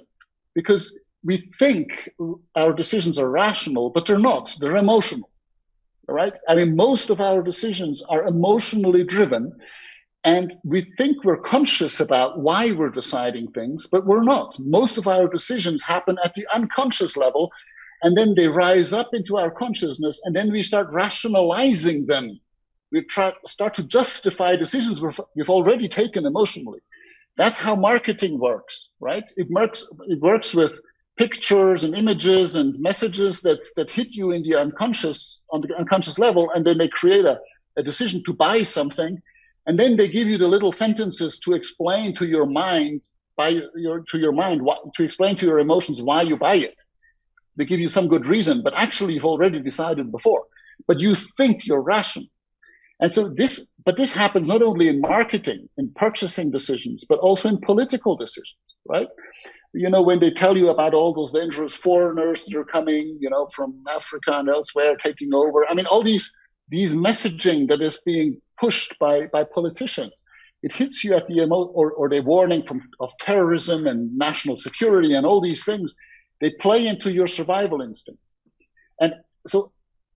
because we think our decisions are rational, but they're not. They're emotional. All right. I mean, most of our decisions are emotionally driven, and we think we're conscious about why we're deciding things, but we're not. Most of our decisions happen at the unconscious level, and then they rise up into our consciousness, and then we start rationalizing them. We start to justify decisions we've already taken emotionally. That's how marketing works, right? It works with pictures and images and messages that hit you in the unconscious, on the unconscious level, and then they create a decision to buy something, and then they give you the little sentences to explain to your mind, to explain to your emotions why you buy it. They give you some good reason, but actually you've already decided before. But you think you're rational. And so this happens not only in marketing, in purchasing decisions, but also in political decisions, right? When they tell you about all those dangerous foreigners that are coming, from Africa and elsewhere, taking over. I mean, all these messaging that is being pushed by politicians, it hits you at the or they're warning of terrorism and national security and all these things. They play into your survival instinct. And so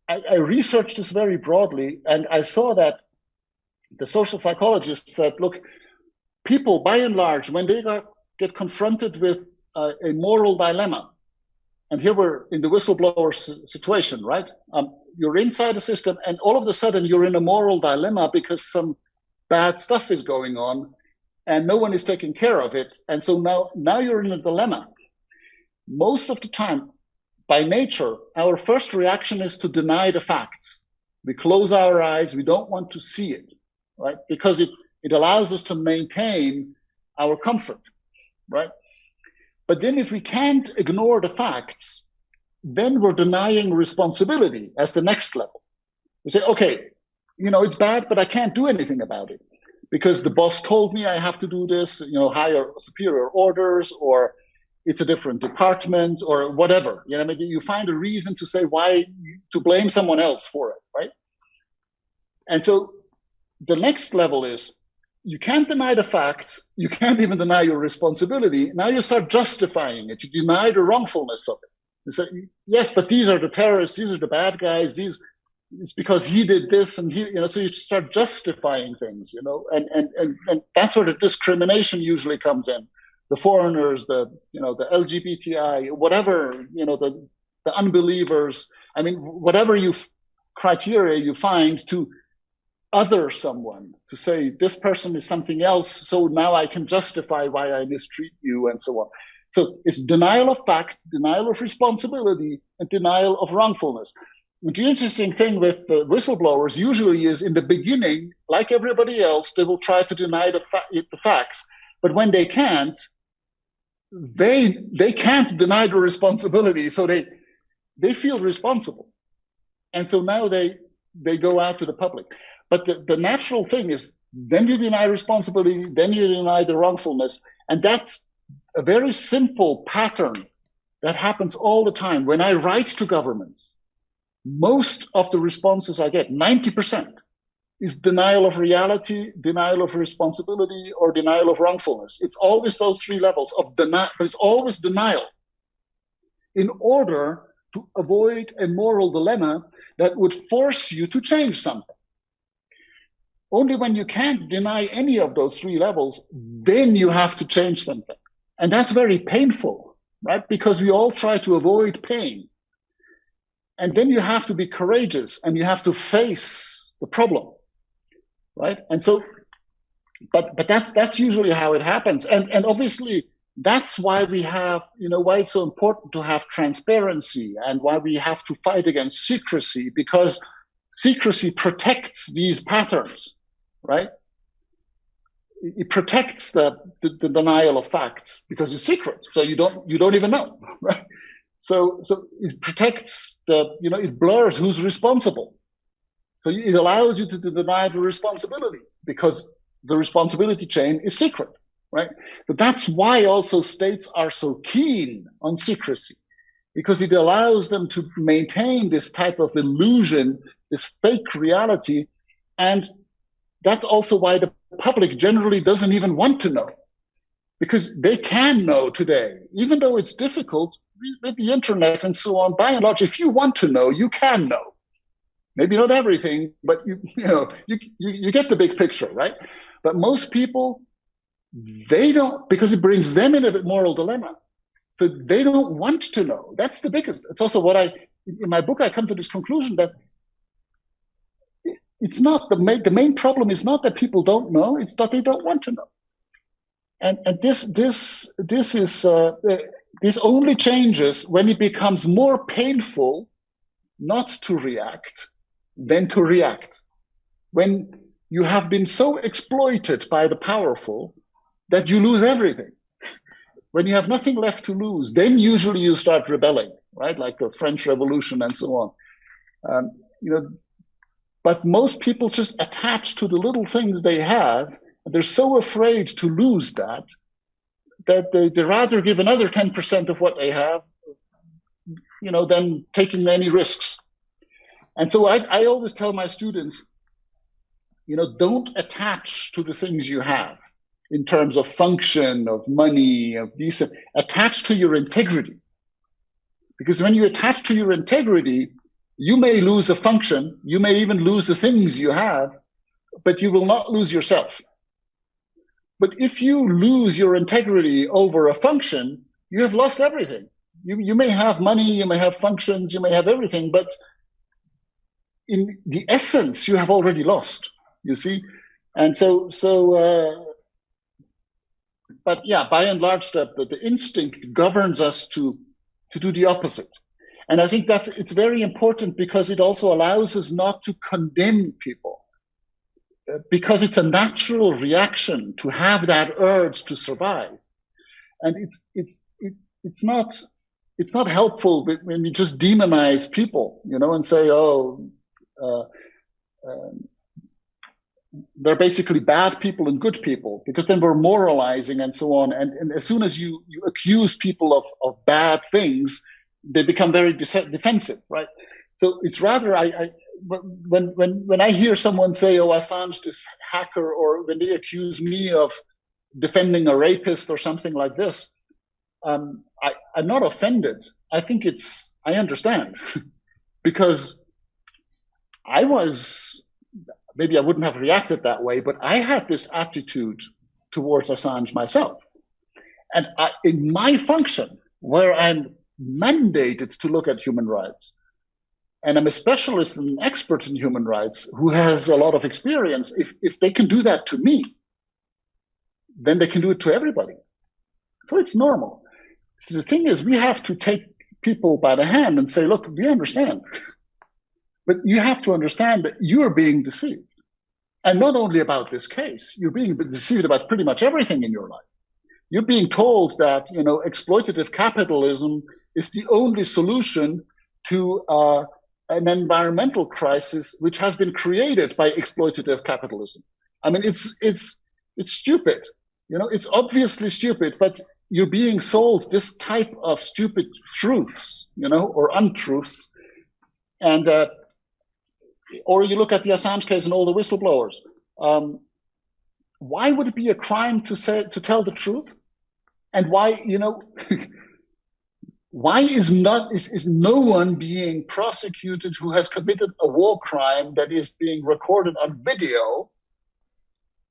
I researched this very broadly, and I saw that the social psychologists said, look, people by and large, when they get confronted with a moral dilemma, and here we're in the whistleblower situation, right? You're inside the system, and all of a sudden you're in a moral dilemma because some bad stuff is going on, and no one is taking care of it. And so now you're in a dilemma. Most of the time, by nature, our first reaction is to deny the facts. We close our eyes. We don't want to see it, right? Because it allows us to maintain our comfort, right? But then if we can't ignore the facts, then we're denying responsibility as the next level. We say, okay, it's bad, but I can't do anything about it because the boss told me I have to do this, higher superior orders, or it's a different department or whatever. Maybe you find a reason to say to blame someone else for it, right? And so the next level is, you can't deny the facts. You can't even deny your responsibility. Now you start justifying it. You deny the wrongfulness of it. You say, yes, but these are the terrorists. These are the bad guys. It's because he did this and he, so you start justifying things, and that's where the discrimination usually comes in. The foreigners, the LGBTI, whatever, the unbelievers. I mean, whatever criteria you find to other someone, to say this person is something else, so now I can justify why I mistreat you and so on. So it's denial of fact, denial of responsibility, and denial of wrongfulness. The interesting thing with whistleblowers usually is in the beginning, like everybody else, they will try to deny the facts. But when they can't, they can't deny the responsibility, so they feel responsible. And so now they go out to the public. But the natural thing is, then you deny responsibility, then you deny the wrongfulness. And that's a very simple pattern that happens all the time. When I write to governments, most of the responses I get, 90%, is denial of reality, denial of responsibility, or denial of wrongfulness. It's always those three levels of denial, but it's always denial in order to avoid a moral dilemma that would force you to change something. Only when you can't deny any of those three levels, then you have to change something. And that's very painful, right? Because we all try to avoid pain. And then you have to be courageous and you have to face the problem, right? And so, but that's usually how it happens. And obviously that's why we have, why it's so important to have transparency and why we have to fight against secrecy, because secrecy protects these patterns, right? It protects the denial of facts because it's secret, so you don't even know, right? So it protects it blurs who's responsible. So it allows you to deny the responsibility because the responsibility chain is secret, right? But that's why also states are so keen on secrecy, because it allows them to maintain this type of illusion, this fake reality. And that's also why the public generally doesn't even want to know, because they can know today, even though it's difficult with the internet and so on. By and large, if you want to know, you can know. Maybe not everything, but you get the big picture, right? But most people, they don't, because it brings them in a moral dilemma. So they don't want to know. That's the biggest. It's also what in my book, I come to this conclusion that it's not the main problem is not that people don't know, it's that they don't want to know. And this only changes when it becomes more painful not to react than to react. When you have been so exploited by the powerful that you lose everything. When you have nothing left to lose, then usually you start rebelling, right? Like the French Revolution and so on. But most people just attach to the little things they have, and they're so afraid to lose that they rather give another 10% of what they have, than taking any risks. And so I always tell my students, don't attach to the things you have in terms of function, of money, of decent. Attach to your integrity. Because when you attach to your integrity, you may lose a function, you may even lose the things you have, but you will not lose yourself. But if you lose your integrity over a function, you have lost everything. You may have money, you may have functions, you may have everything, but in the essence, you have already lost, you see? And but yeah, by and large, the instinct governs us to do the opposite. And I think it's very important because it also allows us not to condemn people, because it's a natural reaction to have that urge to survive. And it's not helpful when we just demonize people, and say, they're basically bad people and good people, because then we're moralizing and so on. And as soon as you accuse people of bad things, they become very defensive, right? So it's rather, when I hear someone say, Assange, this hacker, or when they accuse me of defending a rapist or something like this, I'm not offended. I think I understand, because maybe I wouldn't have reacted that way, but I had this attitude towards Assange myself. And in my function, where I'm mandated to look at human rights, and I'm a specialist and an expert in human rights who has a lot of experience, if they can do that to me, then they can do it to everybody. So it's normal. So the thing is, we have to take people by the hand and say, look, we understand. But you have to understand that you're being deceived. And not only about this case, you're being deceived about pretty much everything in your life. You're being told that, exploitative capitalism is the only solution to an environmental crisis which has been created by exploitative capitalism. I mean, it's stupid. It's obviously stupid, but you're being sold this type of stupid truths, or untruths. And or you look at the Assange case and all the whistleblowers. Why would it be a crime to tell the truth? And why, why is no one being prosecuted who has committed a war crime that is being recorded on video?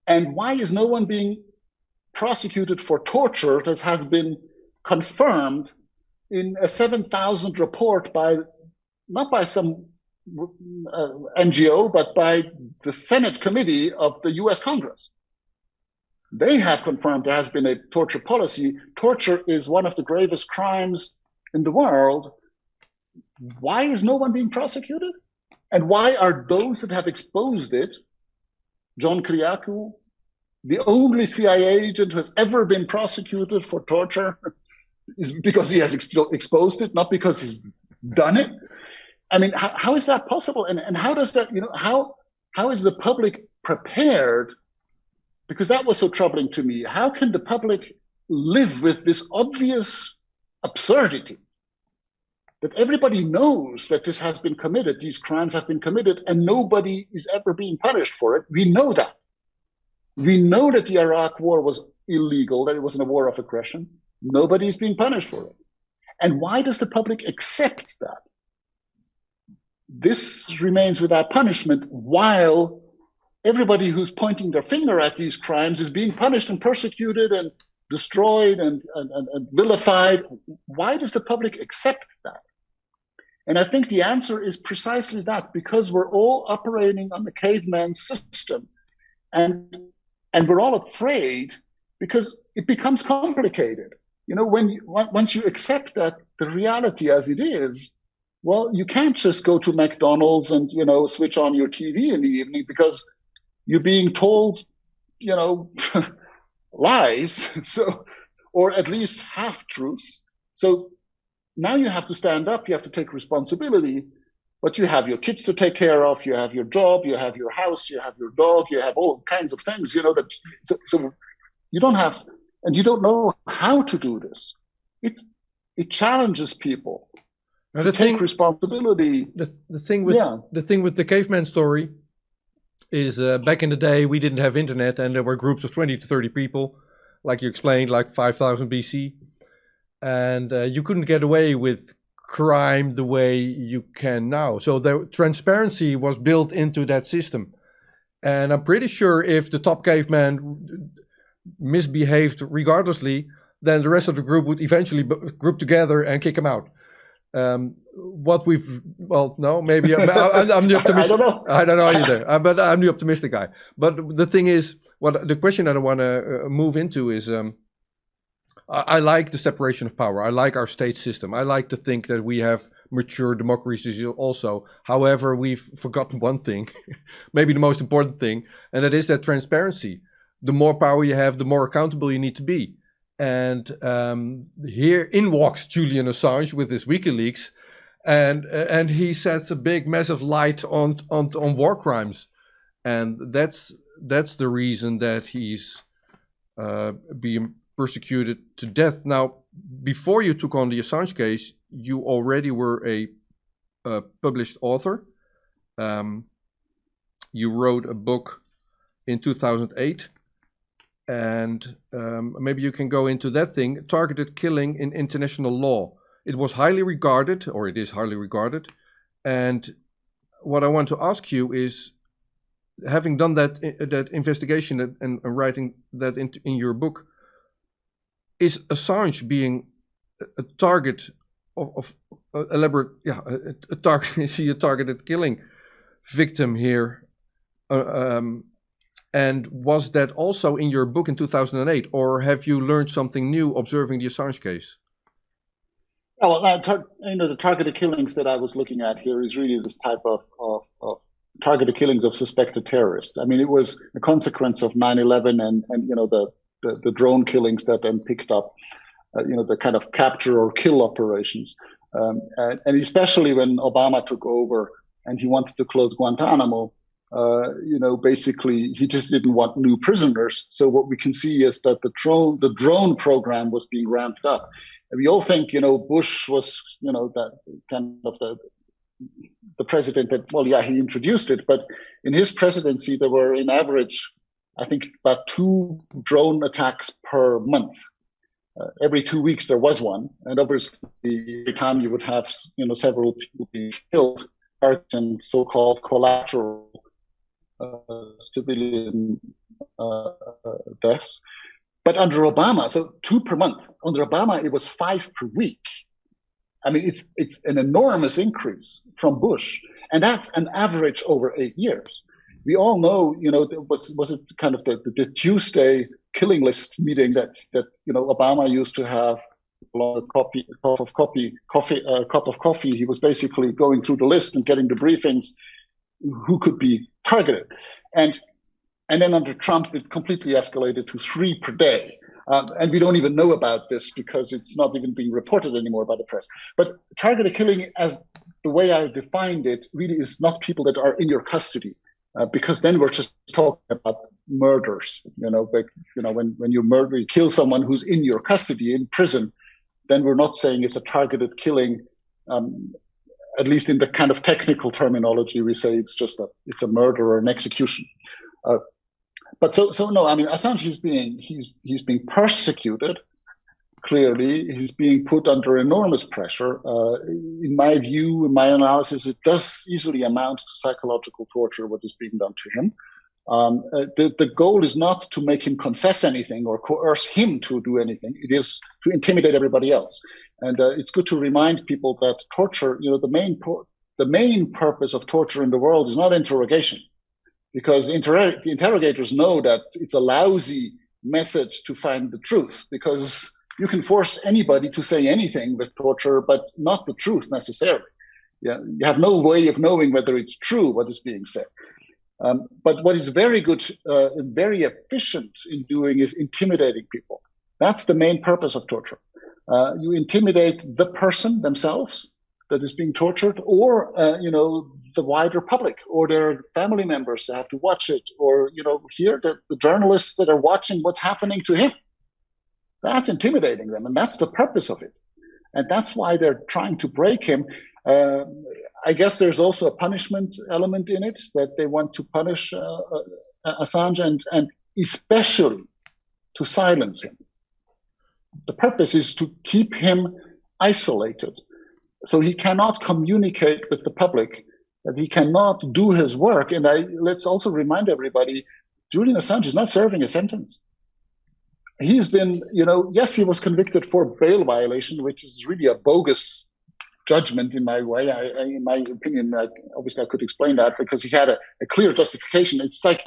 And why is no one being prosecuted for torture that has been confirmed in a 7,000 report not by some NGO, but by the Senate committee of the US Congress? They have confirmed there has been a torture policy. Torture is one of the gravest crimes in the world. Why is no one being prosecuted? And why are those that have exposed it, John Kiriakou, the only CIA agent who has ever been prosecuted for torture, is because he has exposed it, not because he's done it? I mean, how is that possible? And how does that, how is the public prepared? because that was so troubling to me. How can the public live with this obvious absurdity that everybody knows that this has been committed, these crimes have been committed, and nobody is ever being punished for it? We know that. We know that the Iraq war was illegal, that it wasn't a war of aggression. Nobody is being punished for it. And why does the public accept that? This remains without punishment while everybody who's pointing their finger at these crimes is being punished and persecuted and destroyed and vilified. Why does the public accept that? And I think the answer is precisely that, because we're all operating on the caveman system. And we're all afraid because it becomes complicated. You know, once you accept that the reality as it is, well, you can't just go to McDonald's and, you know, switch on your TV in the evening because you're being told, you know, lies, so, or at least half truths. So now you have to stand up, you have to take responsibility, but you have your kids to take care of, you have your job, you have your house, you have your dog, you have all kinds of things, you know, that so you don't have, and you don't know how to do this. It challenges people now, to take responsibility. The thing with the caveman story is back in the day we didn't have internet, and there were groups of 20 to 30 people, like you explained, like 5000 BC, and you couldn't get away with crime the way you can now. So the transparency was built into that system, and I'm pretty sure if the top caveman misbehaved regardlessly, then the rest of the group would eventually group together and kick him out. No, maybe I'm the optimistic. I don't know either, but I'm the optimistic guy. But the thing is, the question that I want to move into is, I like the separation of power. I like our state system. I like to think that we have mature democracies also. However, we've forgotten one thing, maybe the most important thing, and that is that transparency. The more power you have, the more accountable you need to be. And here in walks Julian Assange with his WikiLeaks, and he sets a big, massive light on war crimes, and that's the reason that he's being persecuted to death. Now, before you took on the Assange case, you already were a published author. You wrote a book in 2008. And maybe you can go into that thing, targeted killing in international law. It was highly regarded, or it is highly regarded. And what I want to ask you is, having done that investigation and writing that in your book, is Assange being a target of elaborate, a target? Is he a targeted killing victim here? And was that also in your book in 2008, or have you learned something new observing the Assange case? Well, the targeted killings that I was looking at here is really this type of targeted killings of suspected terrorists. I mean, it was a consequence of 9/11 and you know the drone killings that then picked up, you know, the kind of capture or kill operations, and especially when Obama took over and he wanted to close Guantanamo. You know, basically, he just didn't want new prisoners. So what we can see is that the drone program was being ramped up. And we all think, you know, Bush was, you know, that kind of the president that, well, yeah, he introduced it. But in his presidency, there were, in average, I think, about 2 drone attacks per month. Every 2 weeks there was one, and obviously, every time you would have, you know, several people being killed, and so-called collateral civilian deaths. But under Obama, so 2 per month. Under Obama, it was 5 per week. I mean, it's an enormous increase from Bush, and that's an average over 8 years. We all know, you know, was it kind of the Tuesday killing list meeting that you know Obama used to have along a cup of coffee. He was basically going through the list and getting the briefings who could be targeted. And then under Trump, it completely escalated to 3 per day. And we don't even know about this because it's not even being reported anymore by the press. But targeted killing, as the way I defined it, really is not people that are in your custody, because then we're just talking about murders. When you kill someone who's in your custody in prison, then we're not saying it's a targeted killing. At least in the kind of technical terminology, we say it's a murder or an execution. But no, I mean, Assange he's being persecuted. Clearly, he's being put under enormous pressure. In my view, in my analysis, it does easily amount to psychological torture, what is being done to him. The goal is not to make him confess anything or coerce him to do anything. It is to intimidate everybody else. And it's good to remind people that torture, the main purpose of torture in the world is not interrogation, because the interrogators know that it's a lousy method to find the truth, because you can force anybody to say anything with torture, but not the truth necessarily. Yeah, you have no way of knowing whether it's true what is being said. But what is very good and very efficient in doing is intimidating people. That's the main purpose of torture. You intimidate the person themselves that is being tortured, or the wider public, or their family members that have to watch it, or here the journalists that are watching what's happening to him. That's intimidating them, and that's the purpose of it. And that's why they're trying to break him. I guess there's also a punishment element in it, that they want to punish Assange and especially to silence him. The purpose is to keep him isolated, so he cannot communicate with the public, that he cannot do his work. And let's also remind everybody, Julian Assange is not serving a sentence. He's been, yes, he was convicted for bail violation, which is really a bogus judgment in my way. In my opinion, obviously I could explain that, because he had a clear justification. It's like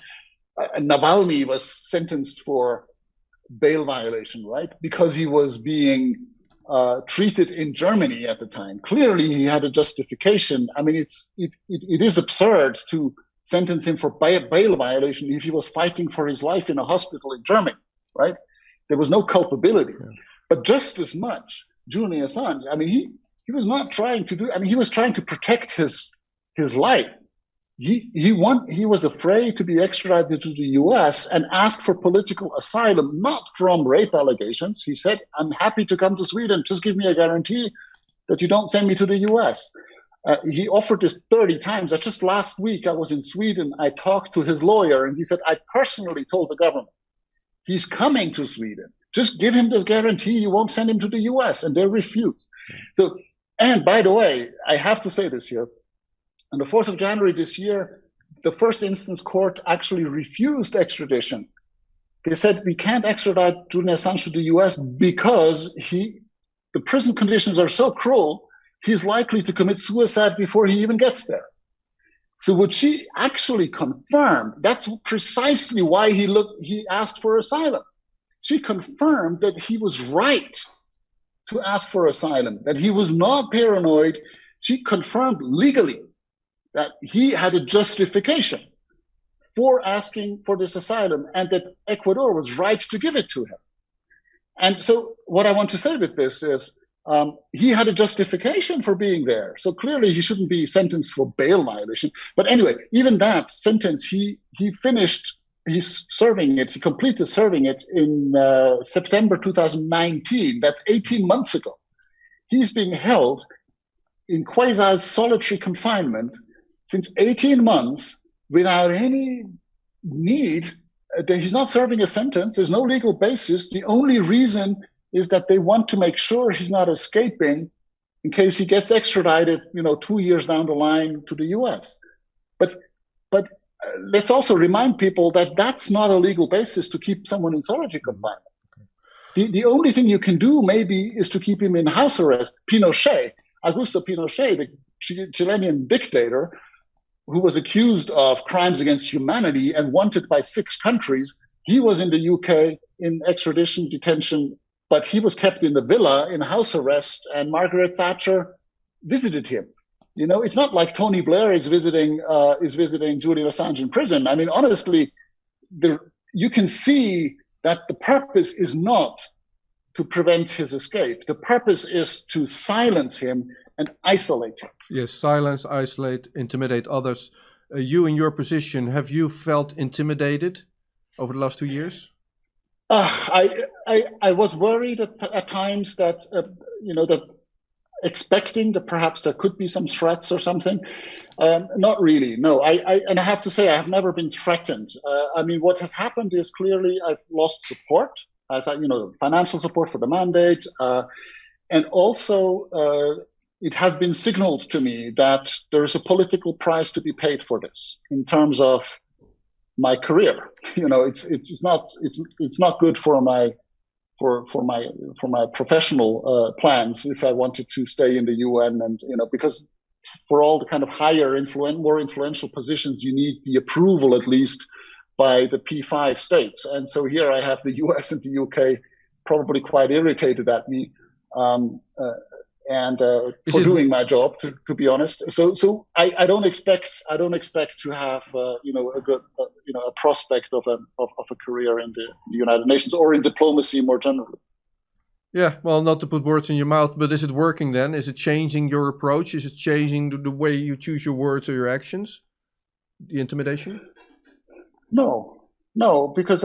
Navalny was sentenced for bail violation, right? Because he was being treated in Germany at the time. Clearly, he had a justification. I mean, it is absurd to sentence him for bail violation if he was fighting for his life in a hospital in Germany, right? There was no culpability. Yeah. But just as much, Julian Assange, I mean, he was not trying to do, I mean, he was trying to protect his life. He was afraid to be extradited to the US and asked for political asylum, not from rape allegations. He said, I'm happy to come to Sweden. Just give me a guarantee that you don't send me to the US. He offered this 30 times. Just last week, I was in Sweden. I talked to his lawyer, and he said, I personally told the government, he's coming to Sweden. Just give him this guarantee you won't send him to the US. And they refused. So, and by the way, I have to say this here. On the 4th of January this year, the first instance court actually refused extradition. They said, we can't extradite Julian Assange to the US because the prison conditions are so cruel, he's likely to commit suicide before he even gets there. So what she actually confirmed, that's precisely why he asked for asylum. She confirmed that he was right to ask for asylum, that he was not paranoid. She confirmed legally that he had a justification for asking for this asylum, and that Ecuador was right to give it to him. And so what I want to say with this is, he had a justification for being there. So clearly he shouldn't be sentenced for bail violation. But anyway, even that sentence, he completed serving it in September 2019. That's 18 months ago. He's being held in quasi-solitary confinement since 18 months without any need. He's not serving a sentence. There's no legal basis. The only reason is that they want to make sure he's not escaping in case he gets extradited, 2 years down the line to the US. But let's also remind people that that's not a legal basis to keep someone in solitary confinement. The only thing you can do maybe is to keep him in house arrest. Augusto Pinochet, the Chilean dictator, who was accused of crimes against humanity and wanted by 6 countries, he was in the UK in extradition detention, but he was kept in the villa in house arrest, and Margaret Thatcher visited him. It's not like Tony Blair is visiting Julian Assange in prison. I mean, honestly, you can see that the purpose is not to prevent his escape. The purpose is to silence him and isolate him. Yes, silence, isolate, intimidate others. You, in your position, have you felt intimidated? over the last 2 years? I was worried at times that that expecting that perhaps there could be some threats or something. Not really. No. And I have to say I have never been threatened. I mean, what has happened is clearly I've lost support, as financial support for the mandate, and also it has been signaled to me that there is a political price to be paid for this in terms of my career. It's not good for my professional plans if I wanted to stay in the UN, and because for all the kind of higher more influential positions you need the approval at least by the P5 states, and so here I have the US and the UK probably quite irritated at me for doing my job, to be honest. So I don't expect to have a prospect of a career in the United Nations or in diplomacy more generally. Yeah, well, not to put words in your mouth, but is it working then? Is it changing your approach? Is it changing the way you choose your words or your actions? The intimidation? No, because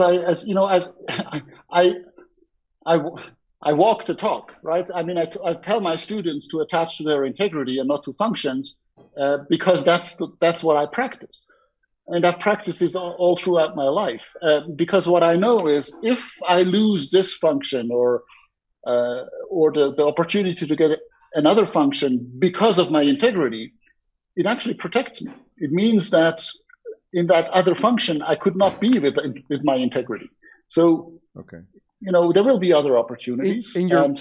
I walk the talk, right? I mean, I tell my students to attach to their integrity and not to functions, because that's what I practice, and I've practiced this all throughout my life. Because what I know is, if I lose this function or the opportunity to get another function because of my integrity, it actually protects me. It means that in that other function, I could not be with my integrity. So. Okay. There will be other opportunities, and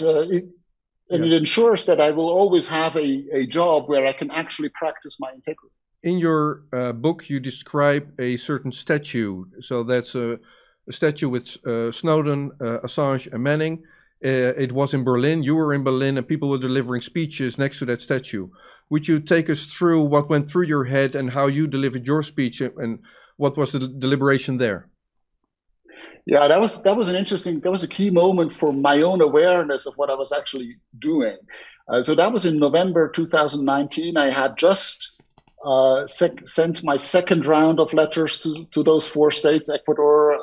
it ensures that I will always have a job where I can actually practice my integrity. In your book, you describe a certain statue. So that's a statue with Snowden, Assange, and Manning. It was in Berlin. You were in Berlin, and people were delivering speeches next to that statue. Would you take us through what went through your head and how you delivered your speech, and what was the deliberation there? Yeah, that was a key moment for my own awareness of what I was actually doing. So that was in November 2019. I had just sent my second round of letters to those 4 states, Ecuador,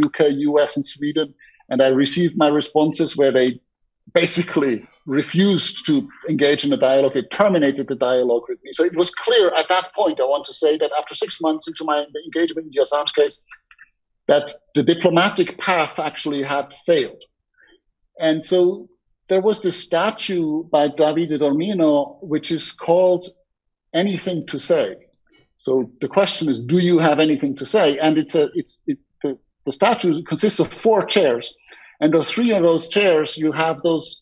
UK, US, and Sweden. And I received my responses where they basically refused to engage in a dialogue. It terminated the dialogue with me. So it was clear at that point, I want to say, that after 6 months into my engagement in the Assange case, that the diplomatic path actually had failed. And so there was this statue by Davide Dormino, which is called Anything to Say. So the question is, do you have anything to say? And the statue consists of 4 chairs. And those 3 of those chairs, you have those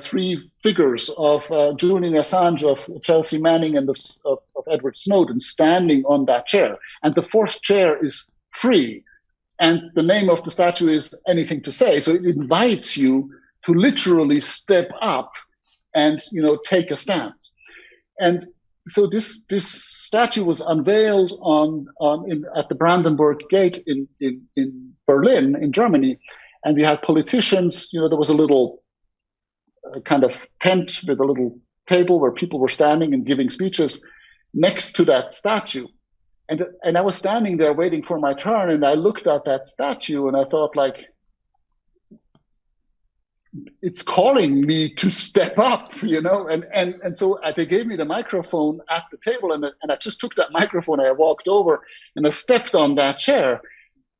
3 figures of Julian Assange, of Chelsea Manning, and of Edward Snowden standing on that chair. And the 4th chair is free. And the name of the statue is Anything to Say. So it invites you to literally step up and, take a stance. And so this statue was unveiled at the Brandenburg Gate in Berlin, in Germany. And we had politicians, there was a little kind of tent with a little table where people were standing and giving speeches next to that statue. And I was standing there waiting for my turn, and I looked at that statue and I thought, it's calling me to step up, and so they gave me the microphone at the table, and I just took that microphone, and I walked over and I stepped on that chair,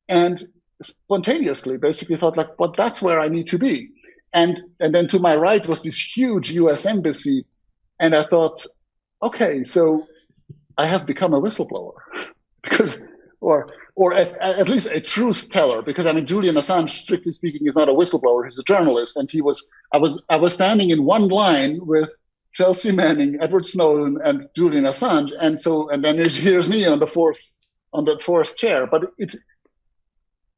and spontaneously basically thought well, that's where I need to be. And then to my right was this huge US embassy, and I thought, okay, so I have become a whistleblower, or at least a truth teller, because Julian Assange, strictly speaking, is not a whistleblower; he's a journalist, and I was standing in one line with Chelsea Manning, Edward Snowden, and Julian Assange, and then here's me on the fourth chair. But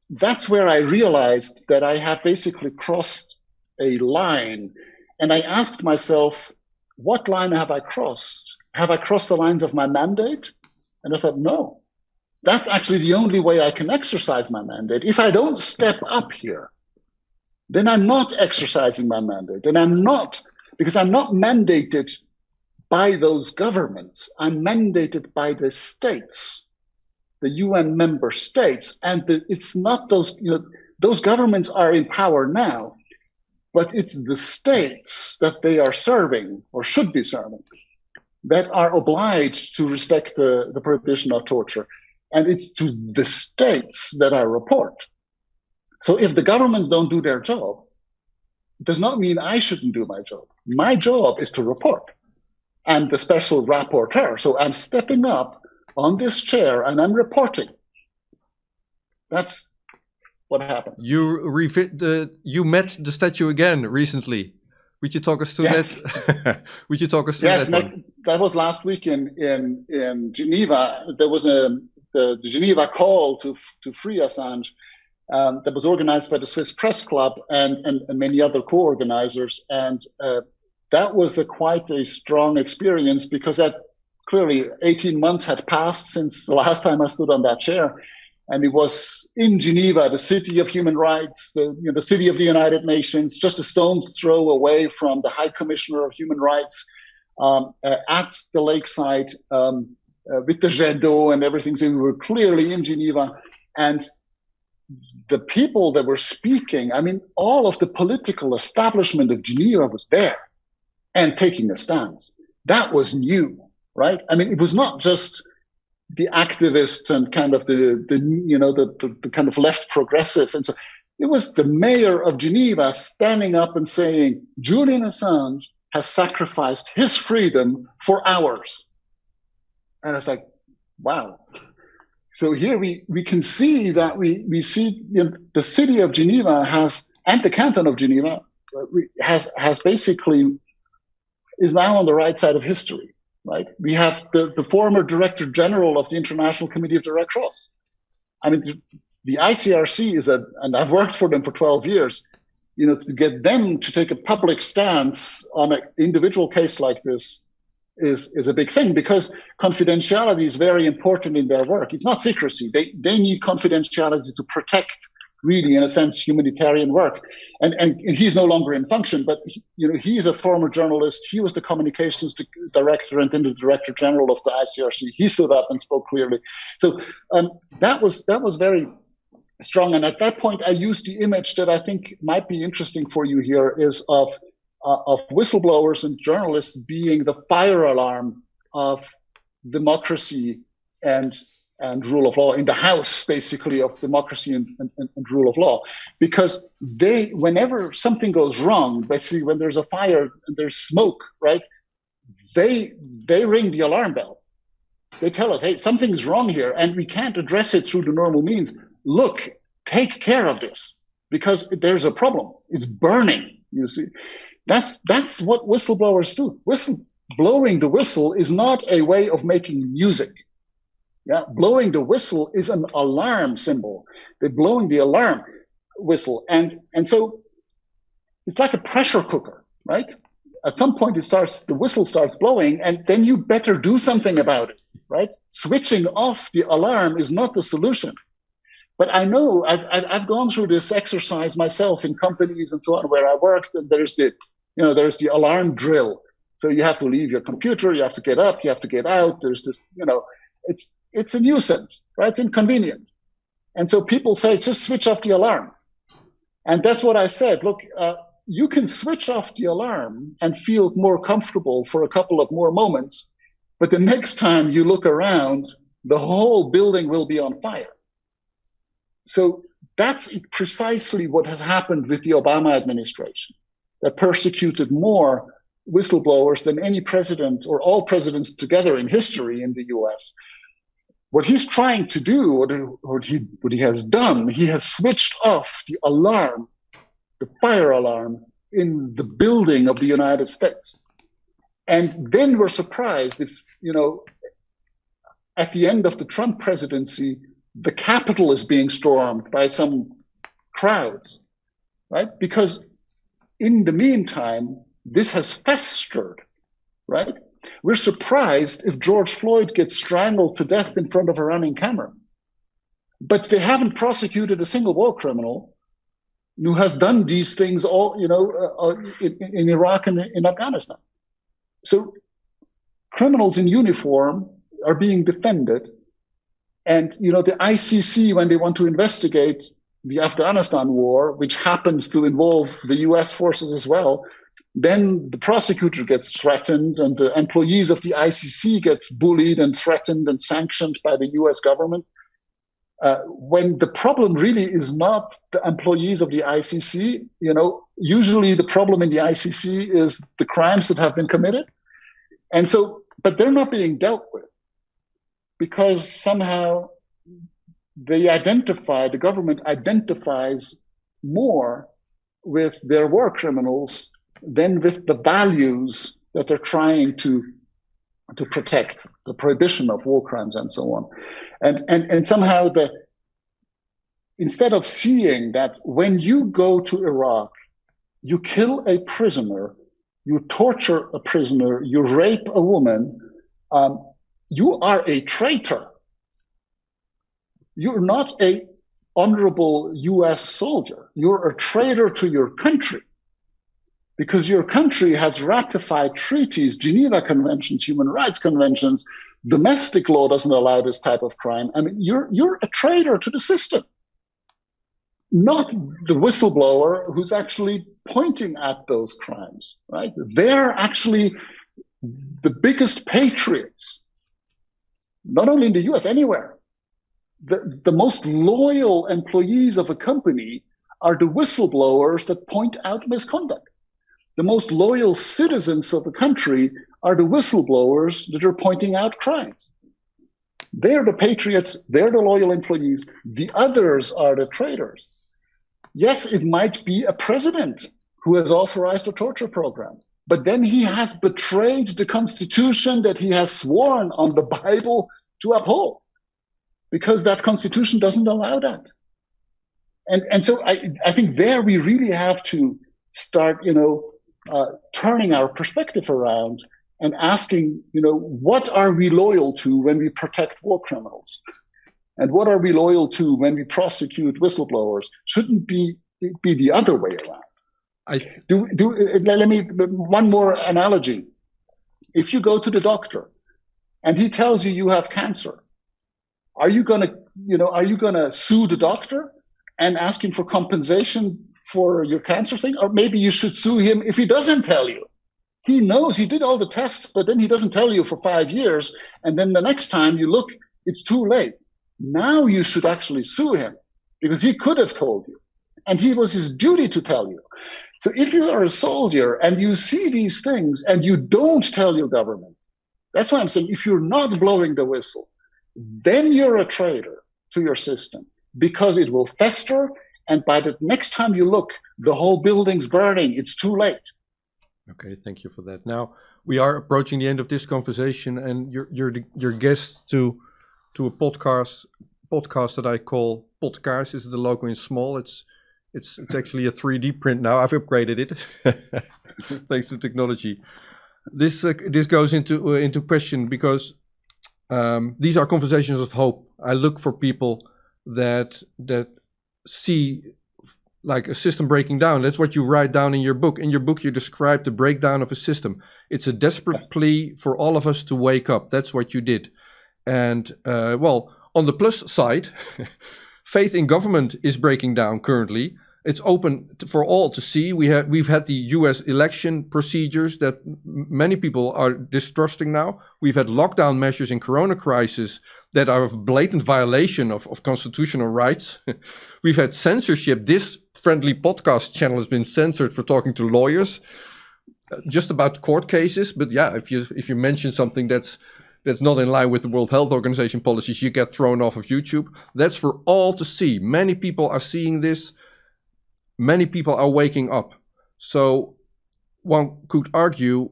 that's where I realized that I had basically crossed a line, and I asked myself, what line have I crossed? Have I crossed the lines of my mandate? And I thought, no, that's actually the only way I can exercise my mandate. If I don't step up here, then I'm not exercising my mandate. And because I'm not mandated by those governments. I'm mandated by the states. the UN member states, and it's not those, those governments are in power now, but it's the states that they are serving or should be serving that are obliged to respect the prohibition of torture. And it's to the states that I report. So if the governments don't do their job, it does not mean I shouldn't do my job. My job is to report. I'm the special rapporteur. So I'm stepping up on this chair and I'm reporting. That's what happened. You met the statue again recently. Would you talk us through that? Would you talk us through that? Yes, that was last week in Geneva. There was the Geneva call to free Assange that was organized by the Swiss Press Club and many other co-organizers. And that was quite a strong experience because that clearly 18 months had passed since the last time I stood on that chair. And it was in Geneva, the city of human rights, the city of the United Nations, just a stone's throw away from the High Commissioner of Human Rights at the lakeside with the jet d'eau and everything. So we were clearly in Geneva. And the people that were speaking, I mean, all of the political establishment of Geneva was there and taking a stance. That was new, right? I mean, it was not just the activists and kind of the kind of left progressive. And so it was the mayor of Geneva standing up and saying, Julian Assange has sacrificed his freedom for ours. And it's like, wow. So here we can see that we see the city of Geneva has, and the canton of Geneva has basically is now on the right side of history. Right? We have the former Director General of the International Committee of the Red Cross. I mean, the ICRC and I've worked for them for 12 years, to get them to take a public stance on an individual case like this is a big thing because confidentiality is very important in their work. It's not secrecy. They need confidentiality to protect, really, in a sense, humanitarian work. And he's no longer in function, but he's a former journalist. He was the communications director and then the director general of the ICRC. He stood up and spoke clearly. So that was very strong. And at that point, I used the image that I think might be interesting for you here is of whistleblowers and journalists being the fire alarm of democracy and rule of law in the house, basically, of democracy and rule of law. Because whenever something goes wrong, basically when there's a fire and there's smoke, right, they ring the alarm bell. They tell us, hey, something's wrong here and we can't address it through the normal means. Look, take care of this because there's a problem. It's burning, you see. That's what whistleblowers do. Blowing the whistle is not a way of making music. Yeah, blowing the whistle is an alarm symbol. They're blowing the alarm whistle. And so it's like a pressure cooker, right? At some point the whistle starts blowing and then you better do something about it, right? Switching off the alarm is not the solution. But I know I've gone through this exercise myself in companies and so on where I worked, and there's the alarm drill. So you have to leave your computer, you have to get up, you have to get out. There's this, it's a nuisance, right? It's inconvenient. And so people say, just switch off the alarm. And that's what I said. Look, you can switch off the alarm and feel more comfortable for a couple of more moments. But the next time you look around, the whole building will be on fire. So that's precisely what has happened with the Obama administration, that persecuted more whistleblowers than any president or all presidents together in history in the US. What he's trying to do, what he has done, he has switched off the alarm, the fire alarm in the building of the United States. And then we're surprised if, at the end of the Trump presidency, the Capitol is being stormed by some crowds, right? Because in the meantime, this has festered, right? We're surprised if George Floyd gets strangled to death in front of a running camera. But they haven't prosecuted a single war criminal who has done these things all, in Iraq and in Afghanistan. So criminals in uniform are being defended. And, the ICC, when they want to investigate the Afghanistan war, which happens to involve the US forces as well, then the prosecutor gets threatened and the employees of the ICC gets bullied and threatened and sanctioned by the US government. When the problem really is not the employees of the ICC, usually the problem in the ICC is the crimes that have been committed. And so, but they're not being dealt with because somehow the government identifies more with their war criminals than with the values that they're trying to protect, the prohibition of war crimes and so on. And somehow instead of seeing that when you go to Iraq, you kill a prisoner, you torture a prisoner, you rape a woman, you are a traitor. You're not an honorable US soldier. You're a traitor to your country because your country has ratified treaties, Geneva Conventions, human rights conventions. Domestic law doesn't allow this type of crime. I mean, you're a traitor to the system, not the whistleblower who's actually pointing at those crimes, right? They're actually the biggest patriots, not only in the US, anywhere. The most loyal employees of a company are the whistleblowers that point out misconduct. The most loyal citizens of a country are the whistleblowers that are pointing out crimes. They're the patriots, they're the loyal employees. The others are the traitors. Yes, it might be a president who has authorized a torture program, but then he has betrayed the Constitution that he has sworn on the Bible to uphold, because that Constitution doesn't allow that. And so I think there we really have to start, turning our perspective around and asking, what are we loyal to when we protect war criminals? And what are we loyal to when we prosecute whistleblowers? Shouldn't be the other way around. Let me, one more analogy. If you go to the doctor and he tells you you have cancer, are you gonna sue the doctor and ask him for compensation for your cancer thing? Or maybe you should sue him if he doesn't tell you. He knows he did all the tests, but then he doesn't tell you for 5 years. And then the next time you look, it's too late. Now you should actually sue him because he could have told you. And it was his duty to tell you. So if you are a soldier and you see these things and you don't tell your government, that's why I'm saying if you're not blowing the whistle, then you're a traitor to your system because it will fester. And by the next time you look, the whole building's burning. It's too late. Okay, thank you for that. Now we are approaching the end of this conversation, and you're guest to a podcast that I call Potkaars. This is the logo in small. It's actually a 3D print now. I've upgraded it thanks to technology. This goes into question because these are conversations of hope. I look for people that see like a system breaking down. That's what you write down in your book. In your book, you describe the breakdown of a system. It's a desperate plea for all of us to wake up. That's what you did. And on the plus side, faith in government is breaking down currently. It's open for all to see. We've had the US election procedures that many people are distrusting now. We've had lockdown measures in Corona crisis that are a blatant violation of constitutional rights. We've had censorship. This friendly podcast channel has been censored for talking to lawyers just about court cases. But yeah, if you mention something that's not in line with the World Health Organization policies, you get thrown off of YouTube. That's for all to see. Many people are seeing this. Many people are waking up. So one could argue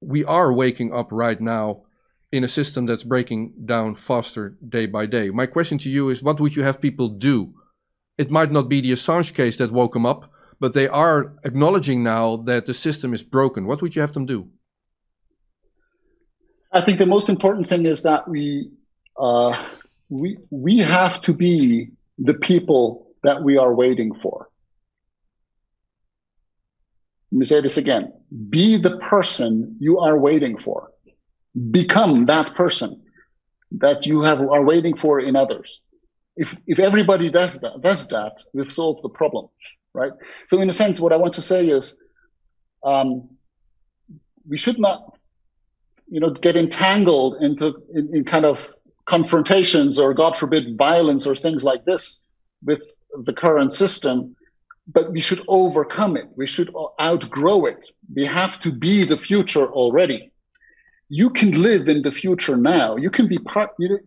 we are waking up right now in a system that's breaking down faster day by day. My question to you is, what would you have people do? It might not be the Assange case that woke them up, but they are acknowledging now that the system is broken. What would you have them do? I think the most important thing is that we have to be the people that we are waiting for. Let me say this again. Be the person you are waiting for. Become that person. that you are waiting for in others. If everybody does that, we've solved the problem, right? So in a sense, what I want to say is, we should not, get entangled in kind of confrontations or, God forbid, violence or things like this with the current system, but we should overcome it. We should outgrow it. We have to be the future already. You can live in the future now. You can be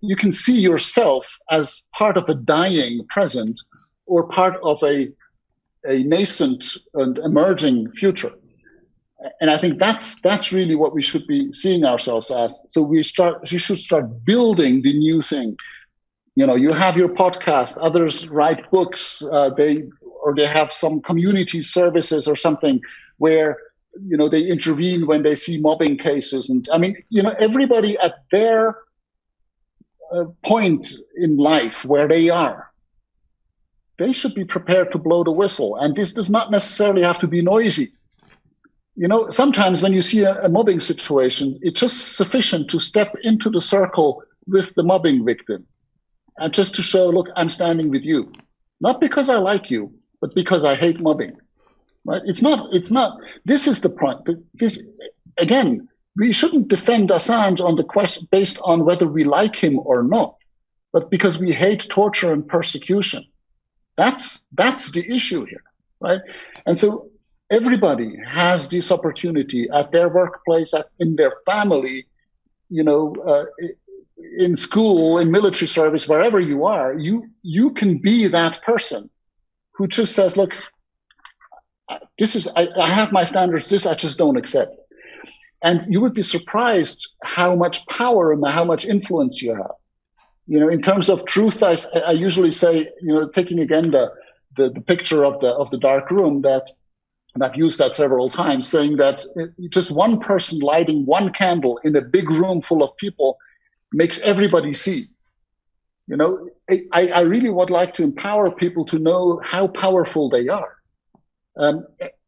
you can see yourself as part of a dying present or part of a nascent and emerging future. And I think that's really what we should be seeing ourselves as. So we should start building the new thing. You have your podcast, others write books, they have some community services or something where, they intervene when they see mobbing cases. And I mean, everybody at their point in life where they are, they should be prepared to blow the whistle. And this does not necessarily have to be noisy. Sometimes when you see a mobbing situation, it's just sufficient to step into the circle with the mobbing victim and just to show, look, I'm standing with you. Not because I like you, but because I hate mobbing, right? It's not, this is the point. Again, we shouldn't defend Assange on the question based on whether we like him or not, but because we hate torture and persecution. That's the issue here, right? And so everybody has this opportunity at their workplace, in their family, in school, in military service, wherever you are, you can be that person who just says, look, I have my standards, this I just don't accept. And you would be surprised how much power and how much influence you have. In terms of truth, I usually say, taking again the picture of the dark room, that, and I've used that several times, saying that just one person lighting one candle in a big room full of people makes everybody see. I really would like to empower people to know how powerful they are.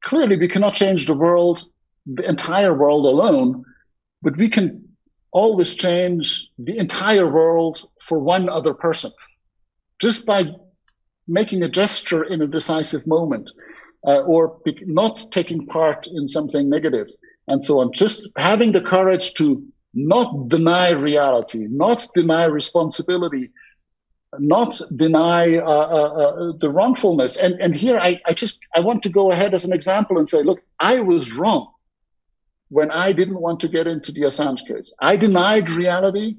Clearly, we cannot change the world, the entire world alone, but we can always change the entire world for one other person, just by making a gesture in a decisive moment, or not taking part in something negative, and so on. Just having the courage to not deny reality, not deny responsibility, not deny the wrongfulness. And here I want to go ahead as an example and say, look, I was wrong when I didn't want to get into the Assange case. I denied reality,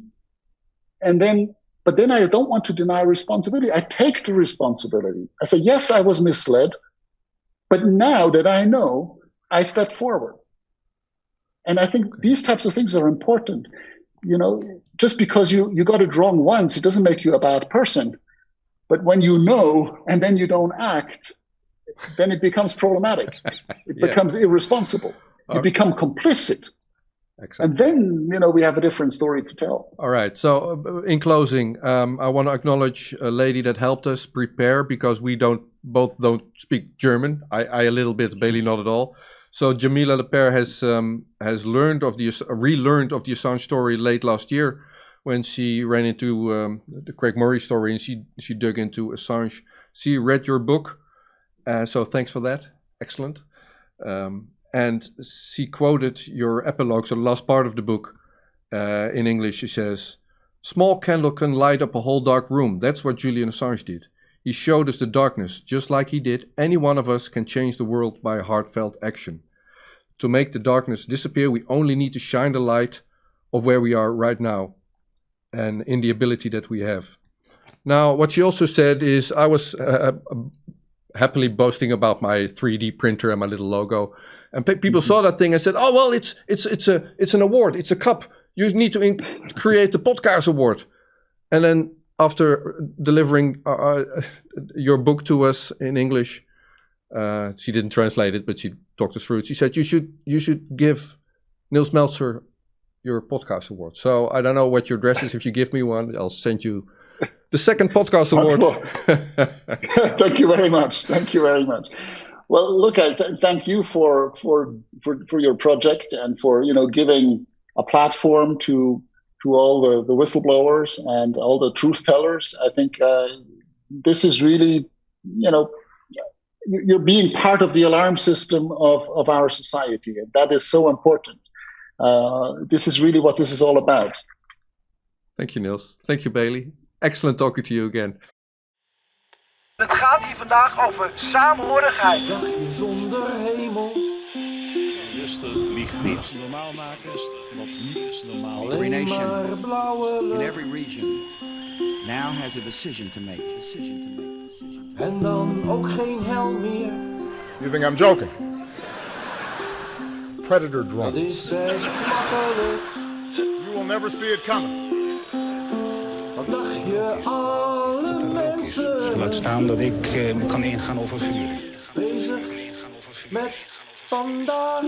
but then I don't want to deny responsibility. I take the responsibility. I say, yes, I was misled, but now that I know, I step forward. And I think these types of things are important. Just because you got it wrong once, it doesn't make you a bad person. But when you know and then you don't act, then it becomes problematic. It becomes irresponsible. You become complicit. Exactly. And then, we have a different story to tell. All right. So in closing, I want to acknowledge a lady that helped us prepare, because we both don't speak German. I a little bit, Bailey not at all. So Jamila Lepere has relearned of the Assange story late last year, when she ran into the Craig Murray story, and she dug into Assange. She read your book, so thanks for that. Excellent. And she quoted your epilogue, so the last part of the book, in English. She says, "Small candle can light up a whole dark room. That's what Julian Assange did. He showed us the darkness, just like he did. Any one of us can change the world by heartfelt action. To make the darkness disappear, we only need to shine the light of where we are right now, and in the ability that we have." Now, what she also said is, I was happily boasting about my 3D printer and my little logo, and people saw that thing and said, "Oh well, it's an award, it's a cup. You need to create the Potkaars award." And then after delivering your book to us in English, she didn't translate it, but she talked us through it. She said, you should give Nils Melzer your Potkaars award. So I don't know what your address is. If you give me one, I'll send you the second Potkaars award. Thank you very much. Thank you very much. Well, look, thank you for your project, and for giving a platform to to all the whistleblowers and all the truth tellers. I think this is really, you're being part of the alarm system of our society, and that is so important. This is really what this is all about. Thank you, Nils. Thank you, Bailey. Excellent talking to you again. Het gaat hier vandaag over saamhorigheid. Dagje zonder hemel. Rusten liegt niet. Wat normaal maken is wat niet is normaal. Every nation in every region now has a decision to make. En dan ook geen hel meer. You think I'm joking? Predator Dat drones. is best makkelijk. You will never see it coming. Wat dacht je alle mensen? Laat staan dat ik kan ingaan over vuur. Bezig met vandaag.